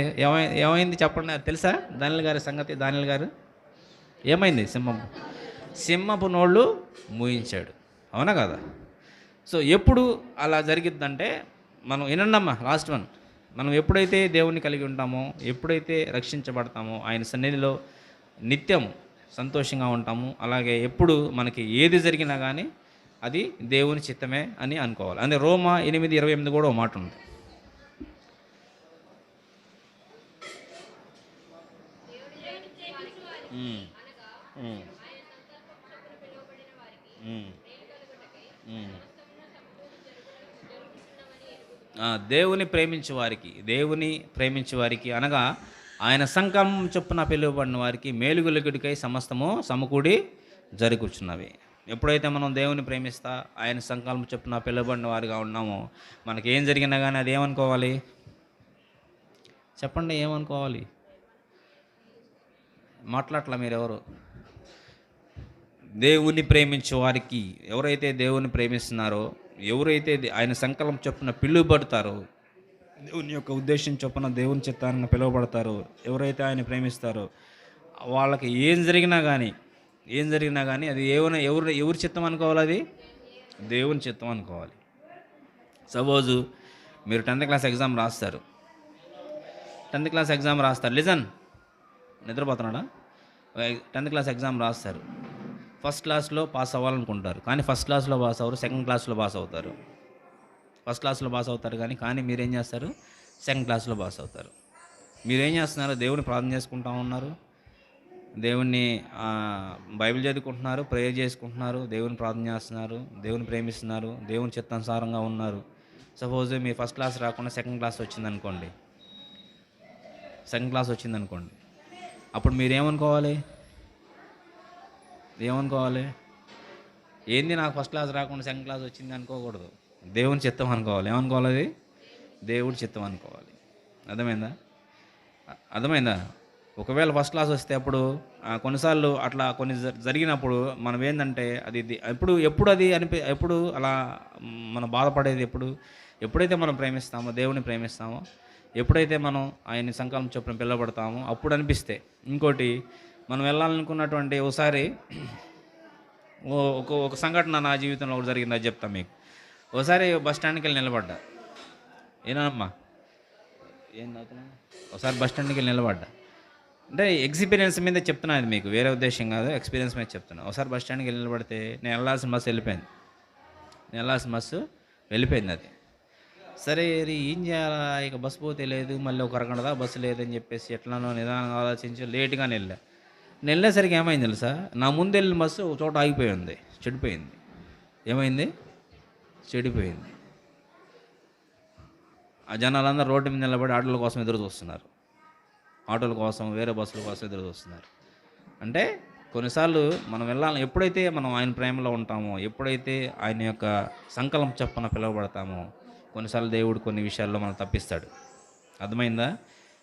ఏమైంది చెప్పండి, అది తెలుసా? దానియల్ గారి సంగతి, దానియల్ గారు ఏమైంది? సింహపు నోళ్ళు మూయించాడు, అవునా కదా? సో ఎప్పుడు అలా జరిగిద్దంటే, మనం వినండమ్మా, లాస్ట్ వన్, మనం ఎప్పుడైతే దేవుణ్ణి కలిగి ఉంటామో, ఎప్పుడైతే రక్షించబడతామో, ఆయన సన్నిధిలో నిత్యం సంతోషంగా ఉంటాము. అలాగే ఎప్పుడు మనకి ఏది జరిగినా కానీ అది దేవుని చిత్తమే అని అనుకోవాలి. అంటే రోమా 8:28 కూడా ఒక మాట ఉంది. దేవుని ప్రేమించే వారికి అనగా ఆయన సంకల్పం చొప్పున పిలువబడిన వారికి మేలుగులగుడికై సమస్తము సమకూడి జరుగుచున్నవి. ఎప్పుడైతే మనం దేవుని ప్రేమిస్తా ఆయన సంకల్పం చొప్పున పిలువబడిన వారిగా ఉన్నామో, మనకి ఏం జరిగినా కానీ అది ఏమనుకోవాలి చెప్పండి? ఏమనుకోవాలి? మాట్లాడట్లా మీరెవరు? దేవుని ప్రేమించే వారికి, ఎవరైతే దేవుని ప్రేమిస్తున్నారో, ఎవరైతే ఆయన సంకల్పం చొప్పున పిలువబడతారో, దేవుని యొక్క ఉద్దేశం చొప్పున దేవుని చిత్తాన్ని పిలువబడతారో, ఎవరైతే ఆయన ప్రేమిస్తారో, వాళ్ళకి ఏం జరిగినా కానీ అది ఎవరి చిత్తం అనుకోవాలి? అది దేవుని చిత్తం అనుకోవాలి. సపోజు మీరు 10th క్లాస్ ఎగ్జామ్ రాస్తారు. 10th క్లాస్ ఎగ్జామ్ రాస్తారు. లిజన్, నిద్రపోతున్నాడా? 10th క్లాస్ ఎగ్జామ్ రాస్తారు. ఫస్ట్ క్లాస్లో పాస్ అవ్వాలనుకుంటారు, కానీ ఫస్ట్ క్లాస్లో పాస్ అవ్వరు, సెకండ్ క్లాస్లో పాస్ అవుతారు. ఫస్ట్ క్లాస్లో పాస్ అవుతారు కానీ మీరేం చేస్తారు? సెకండ్ క్లాస్లో పాస్ అవుతారు. మీరేం చేస్తున్నారు? దేవుని ప్రార్థన చేసుకుంటూ ఉన్నారు, దేవుణ్ణి బైబిల్ చదువుకుంటున్నారు, ప్రేయర్ చేసుకుంటున్నారు, దేవుని ప్రార్థన చేస్తున్నారు, దేవుని ప్రేమిస్తున్నారు, దేవుని చిత్తానుసారంగా ఉన్నారు. సపోజ్ మీ ఫస్ట్ క్లాస్ రాకుండా సెకండ్ క్లాస్ వచ్చిందనుకోండి, అప్పుడు మీరేమనుకోవాలి? ఏంది నాకు ఫస్ట్ క్లాస్ రాకుండా సెకండ్ క్లాస్ వచ్చింది అనుకోకూడదు, దేవుని చిత్తం అనుకోవాలి. ఏమనుకోవాలి? అది దేవుడి చిత్తం అనుకోవాలి. అర్థమైందా? ఒకవేళ ఫస్ట్ క్లాస్ వస్తే అప్పుడు కొన్నిసార్లు అట్లా జరిగినప్పుడు మనం ఏంటంటే అది ఎప్పుడు అలా మనం బాధపడేది ఎప్పుడైతే మనం ప్రేమిస్తామో, దేవుని ప్రేమిస్తామో, ఎప్పుడైతే మనం ఆయన సంకల్పం చొప్పున పిలువబడతామో అప్పుడు అనిపిస్తే. ఇంకోటి, మనం వెళ్ళాలనుకున్నటువంటి ఒకసారి ఒక సంఘటన నా జీవితంలో ఒకటి జరిగింది, అది చెప్తాను మీకు. ఒకసారి బస్ స్టాండ్కి వెళ్ళి నిలబడ్డా. ఏనమ్మా ఒకసారి బస్ స్టాండ్కి వెళ్ళి నిలబడ్డా అంటే ఎక్స్పీరియన్స్ మీద చెప్తున్నా, అది మీకు వేరే ఉద్దేశం కాదు, ఎక్స్పీరియన్స్ మీద చెప్తున్నా. ఒకసారి బస్ స్టాండ్కి వెళ్ళి నిలబడితే నేను వెళ్ళాల్సిన బస్సు వెళ్ళిపోయింది. అది సరే, ఏం చేయాలా, ఇక బస్సు పోతే లేదు, మళ్ళీ ఒక అరగంట బస్సు లేదని చెప్పేసి ఎట్లానో నిదానంగా ఆలోచించి లేట్గానే వెళ్ళేసరికి ఏమైంది తెలుసా? నా ముందు వెళ్ళిన బస్సు ఒక చోట ఆగిపోయింది, చెడిపోయింది. ఏమైంది? చెడిపోయింది. ఆ జనాలందరూ రోడ్డు మీద నిలబడి ఆటోల కోసం ఎదురు చూస్తున్నారు, వేరే బస్సుల కోసం ఎదురు చూస్తున్నారు. అంటే కొన్నిసార్లు మనం ఎప్పుడైతే మనం ఆయన ప్రేమలో ఉంటామో, ఎప్పుడైతే ఆయన యొక్క సంకల్పం చొప్పున పిలువబడతామో, కొన్నిసార్లు దేవుడు కొన్ని విషయాల్లో మనం తప్పిస్తాడు. అర్థమైందా?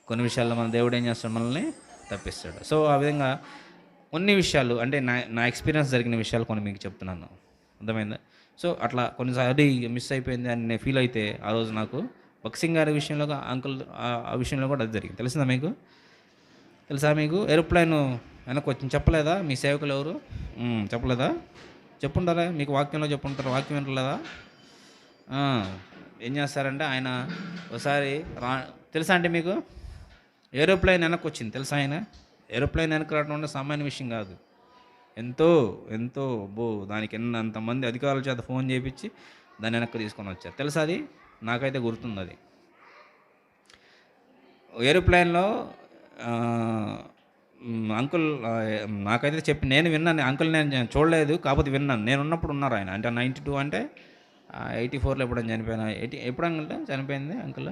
కొన్ని విషయాల్లో మన దేవుడు ఏం చేస్తాడు? మనల్ని తప్పిస్తాడు. సో ఆ విధంగా కొన్ని విషయాలు, అంటే నా ఎక్స్పీరియన్స్ జరిగిన విషయాలు కొన్ని మీకు చెప్తున్నాను. అర్థమైందా? సో అట్లా కొన్నిసార్లు మిస్ అయిపోయింది అని నేను ఫీల్ అయితే, ఆ రోజు నాకు బక్సింగ్ గారి విషయంలో, అంకుల్ ఆ విషయంలో కూడా అది జరిగింది. తెలుసా మీకు? ఏరోప్లేన్ వెనక్కి వచ్చింది, చెప్పలేదా మీ సేవకులు ఎవరు? చెప్పలేదా? చెప్పుంటారా? మీకు వాక్యంలో చెప్పుంటారు, వాక్యం వింటలేదా? ఏం చేస్తారంటే ఆయన ఒకసారి తెలుసా అంటే మీకు? ఏరోప్లేన్ వెనక్కి వచ్చింది, తెలుసా? ఏరోప్లేన్ వెనక్కి రావడం అంటే సామాన్య విషయం కాదు. ఎంతో దానికి అంతమంది అధికారుల చేత ఫోన్ చేయించి దాన్ని వెనక్కి తీసుకొని వచ్చారు, తెలుసా? అది నాకైతే గుర్తుంది. అది ఏరోప్లేన్లో అంకుల్ నాకైతే నేను విన్నాను. అంకుల్ నేను చూడలేదు, కాకపోతే విన్నాను. నేను ఉన్నప్పుడు ఉన్నారు ఆయన. అంటే 92 అంటే 84లో ఎప్పుడైనా చనిపోయినా, ఎప్పుడు అంకుల్ చనిపోయింది అంకుల్?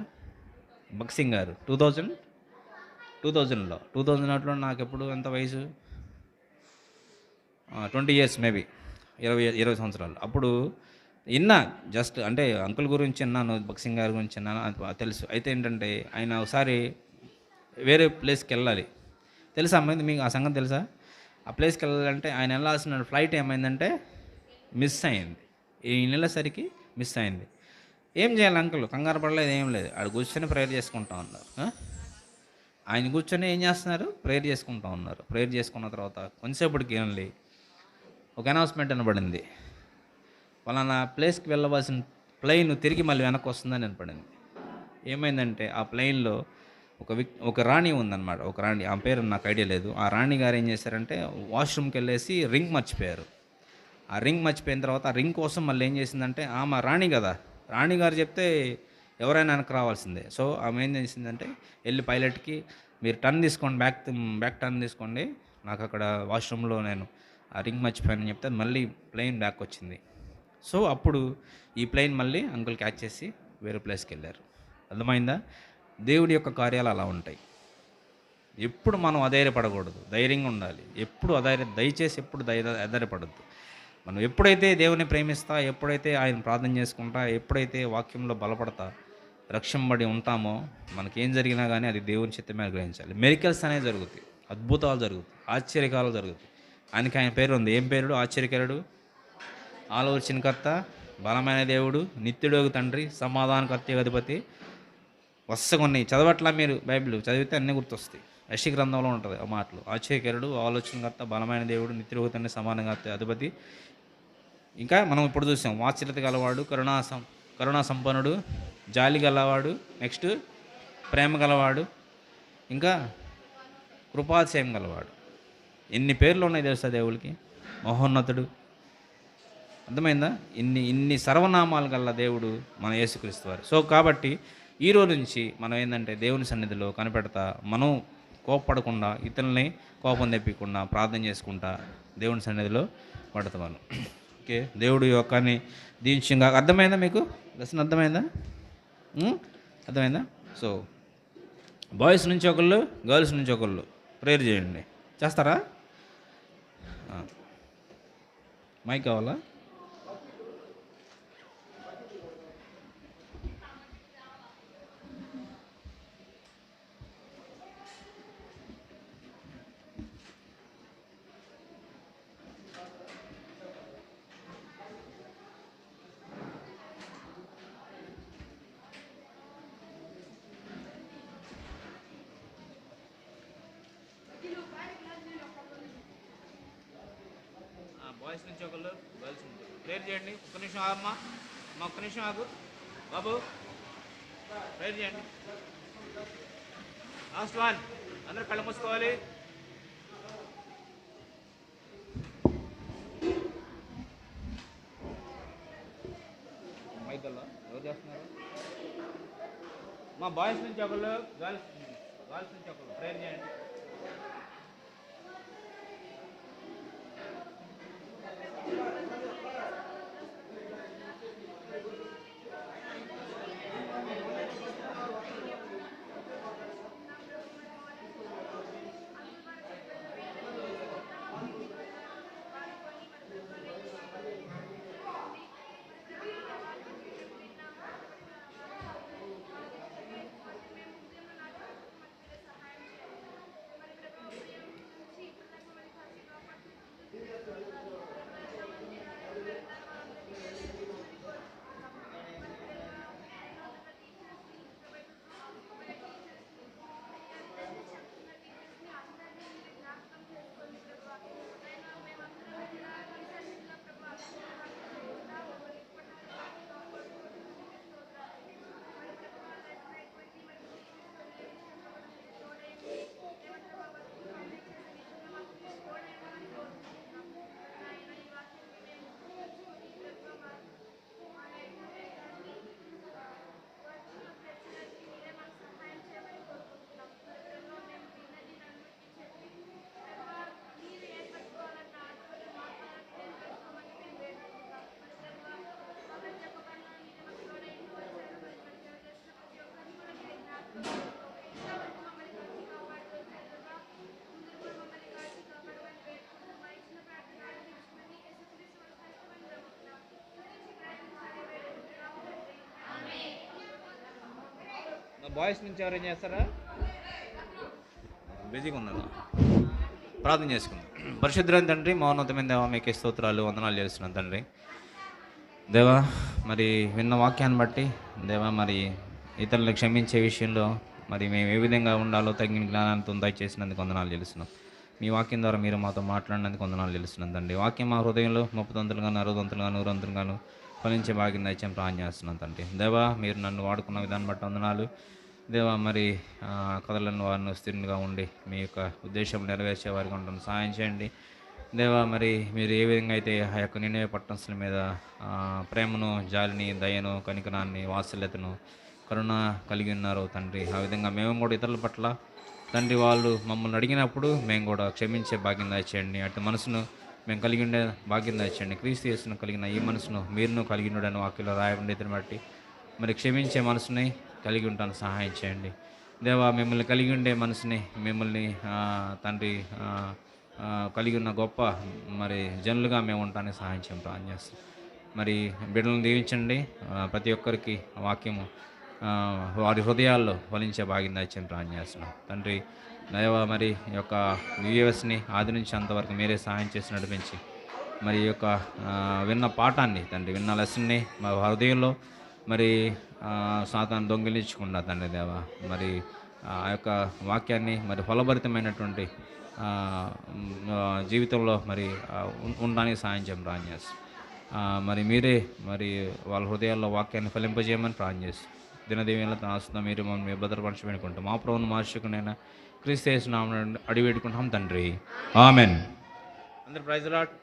బక్సింగ్ గారు 2000లో నాకు ఎప్పుడు ఎంత వయసు? 20 years మేబీ, 20 సంవత్సరాలు. అప్పుడు విన్నా, జస్ట్ అంటే అంకుల్ గురించి విన్నాను, బక్సింగ్ గారి గురించి విన్నాను, అది తెలుసు. అయితే ఏంటంటే ఆయన ఒకసారి వేరే ప్లేస్కి వెళ్ళాలి, తెలుసా అమ్మాయి మీకు? ఆ సంగతి తెలుసా? ఆ ప్లేస్కి వెళ్ళాలంటే ఆయన వెళ్ళాల్సిన ఫ్లైట్ ఏమైందంటే మిస్ అయింది. ఈ నెలసరికి మిస్ అయింది. ఏం చేయాలి అంకుల్? కంగారు పడలేదు, ఏం లేదు. ఆడ కూర్చొని ప్రేయర్ చేసుకుంటా ఉన్నారు. ఆయన కూర్చొని ఏం చేస్తున్నారు? ప్రేయర్ చేసుకుంటా ఉన్నారు. ప్రేయర్ చేసుకున్న తర్వాత కొంతసేపటికి ఏమండి ఒక అనౌన్స్మెంట్ వినబడింది. పలానా ప్లేస్కి వెళ్ళవలసిన ప్లెయిన్ తిరిగి మళ్ళీ వెనక్కి వస్తుందని వినపడింది. ఏమైందంటే ఆ ప్లెయిన్‌లో ఒక రాణి ఉందన్నమాట. ఒక రాణి, ఆమె పేరు నాకు ఐడియా లేదు. ఆ రాణి గారు ఏం చేశారంటే వాష్‌రూమ్‌కెళ్ళేసి రింగ్ మర్చిపోయారు. ఆ రింగ్ మర్చిపోయిన తర్వాత ఆ రింగ్ కోసం మళ్ళీ ఏం చేసిందంటే, ఆమె రాణి కదా! రాణి గారు చెప్తే ఎవరైనా వెనక్కి రావాల్సిందే. సో, ఆమె ఏం చేసిందంటే ఎళ్లి పైలట్‌కి మీరు టర్న్ తీసుకోండి, బ్యాక్ టర్న్ తీసుకోండి. నాకు అక్కడ వాష్‌రూమ్‌లో నేను ఆ రింగ్ మర్చిపోయానని చెప్తే మళ్ళీ ప్లేన్ బ్యాక్ వచ్చింది. సో, అప్పుడు ఈ ప్లేన్ మళ్ళీ అంకుల్ క్యాచ్ చేసి వేరే ప్లేస్‌కెళ్లారు. అర్థమైందా? దేవుడి యొక్క కార్యాలు అలా ఉంటాయి. ఎప్పుడు మనం అధైర్యపడకూడదు. ధైర్యంగా ఉండాలి. ఎప్పుడు దయచేసి ఎప్పుడు అధైర్యపడొద్దు. మనం ఎప్పుడైతే దేవుని ప్రేమిస్తా, ఎప్పుడైతే ఆయన ప్రార్థన చేసుకుంటా, ఎప్పుడైతే వాక్యంలో బలపడతా, రక్షింపబడి ఉంటామో, మనకేం జరిగినా గానీ అది దేవుని చిత్తమే అని గ్రహించాలి. మిరకిల్స్ అనేవి జరుగుతాయి. అద్భుతాలు జరుగుతాయి. ఆశ్చర్యకాలు జరుగుతాయి. ఆయనకి ఆయన పేరు ఉంది. ఏం పేరుడు? ఆశ్చర్యకరుడు, ఆలోచనకర్త, బలమైన దేవుడు, నిత్యుడగు తండ్రి, సమాధానకర్త అధిపతి. వరుసగున్నాయి. చదవట్లా మీరు బైబిల్ చదివితే అన్నీ గుర్తొస్తాయి. యెషయా గ్రంథంలో ఉంటుంది ఆ మాటలు. ఆశ్చర్యకరుడు, ఆలోచనకర్త, బలమైన దేవుడు, నిత్యుడగు తండ్రి, సమాధానకర్త అధిపతి. ఇంకా మనం ఇప్పుడు చూసాం వాత్సల్యత గలవాడు, కరుణా సంపన్నుడు, జాలి గలవాడు, నెక్స్ట్ ప్రేమ గలవాడు, ఇంకా కృపాతిశయం గలవాడు. ఎన్ని పేర్లు ఉన్నాయి తెలుసా దేవుడికి? మహోన్నతుడు. అర్థమైందా? ఇన్ని సర్వనామాలు గల దేవుడు మన యేసుక్రీస్తు వారు. సో కాబట్టి ఈ రోజు నుంచి మనం ఏంటంటే దేవుని సన్నిధిలో కనిపెడతా, మనం కోపపడకుండా, ఇతరులని కోపం తెప్పకుండా ప్రార్థన చేసుకుంటా దేవుని సన్నిధిలో పడతాను. ఓకే, దేవుడు యొక్కని దీనిగా అర్థమైందా? మీకు లెసన్ అర్థమైందా? అర్థమైందా? సో బాయ్స్ నుంచి ఒకళ్ళు, గర్ల్స్ నుంచి ఒకళ్ళు ప్రేయర్ చేయండి. చేస్తారా? మైక్ కావాలా? బాయ్స్ నుంచి ఒకళ్ళు, గర్ల్స్ నుంచి ప్రేయర్ చేయండి. ఒక్క నిమిషం ఆగమ్మా, ఒక్క నిమిషం ఆగు బాబు. ప్రేయర్ చేయండి. లాస్ట్ వన్, అందరూ కళ్ళు మూసుకోవాలి. మైకల్లో ఎవరు చేస్తున్నారు? మా బాయ్స్ నుంచి ఒకళ్ళు, గర్ల్స్ నుంచి ఒకళ్ళు ప్రేయర్ చేయండి. బాయ్స్ నుంచి ఎవరేం చేస్తారా? బిజీగా ఉన్నదా? ప్రార్థన చేసుకుందాం. పరిశుద్ధులైన తండ్రి, మౌన్నతమైన దేవ, మీకే స్తోత్రాలు, వందనాలు చేస్తున్నాను తండ్రి. దేవా, మరి విన్న వాక్యాన్ని బట్టి దేవా, మరి ఇతరులను క్షమించే విషయంలో మరి మేము ఏ విధంగా ఉండాలో తగిన జ్ఞానాన్ని దయచేసినందుకు వందనాలు తెలుస్తున్నాం. మీ వాక్యం ద్వారా మీరు మాతో మాట్లాడినందుకు వందనాలు తెలుస్తున్నాం తండ్రి. వాక్యం మా హృదయంలో 30 60 100 ఫలించే భాగ్యం దయచేయం ప్రార్థన చేస్తున్నాం తండ్రి. దేవా, మీరు నన్ను వాడుకున్న విధానం బట్టి వందనాలు. దేవా, మరి కథలను వారిని స్థిరంగా ఉండి మీ యొక్క ఉద్దేశం నెరవేర్చే వారికి ఉండడం సహాయం చేయండి. దేవా, మరి మీరు ఏ విధంగా అయితే ఆ యొక్క నినవే పట్టణస్థుల మీద ప్రేమను, జాలిని, దయను, కనికరాన్ని, వాత్సల్యతను, కరుణ కలిగి ఉన్నారో తండ్రి, ఆ విధంగా మేము కూడా ఇతరుల పట్ల తండ్రి వాళ్ళు మమ్మల్ని అడిగినప్పుడు మేము కూడా క్షమించే భాగ్యం దయచేయండి. అటు మనసును మేము కలిగి ఉండే భాగ్యం దయచేయండి. క్రీస్తు యేసును కలిగిన ఈ మనసును మీరును కలిగి ఉండని వాక్యంలో రాయబడి ఇతని బట్టి మరి క్షమించే మనసుని కలిగి ఉంటాను సహాయం చేయండి. దేవా, మిమ్మల్ని కలిగి ఉండే మనసుని మిమ్మల్ని తండ్రి కలిగి ఉన్న గొప్ప మరి జనులుగా మేము ఉండటానికి సహాయం చేయం ప్రార్థన చేస్తాం. మరి బిడ్డలను దీవించండి. ప్రతి ఒక్కరికి వాక్యము వారి హృదయాల్లో ఫలించే భాగ్యం దయచేయం ప్రార్థన చేస్తున్నాం తండ్రి. దైవ, మరి ఈ యొక్క వ్యూవర్స్ని ఆది నుంచి అంతవరకు మీరే సహాయం చేసి నడిపించి మరి ఈ యొక్క విన్న పాఠాన్ని తండ్రి, విన్న లెసన్ని మా హృదయంలో మరి సాతాను దొంగిలించకుండా తండ్రి దేవ, మరి ఆ యొక్క వాక్యాన్ని మరి ఫలభరితమైనటువంటి జీవితంలో మరి ఉండడానికి సాయం చేయమని ప్రార్థన చేస్తాం. మరి మీరే మరి వాళ్ళ హృదయాల్లో వాక్యాన్ని ఫలింపజేయమని ప్రార్థన చేస్తాం. దినదీవెనలతో ఆస్తున్నా మీరు మమ్మల్ని భద్రపరచ పెట్టుకుంటాం. మా ప్రభువును మా రక్షకుడైన క్రీస్తు యేసు నామమున అడిగి పెట్టుకుంటాం తండ్రి. ఆమెన్. అందరూ ప్రైజ్ లార్డ్.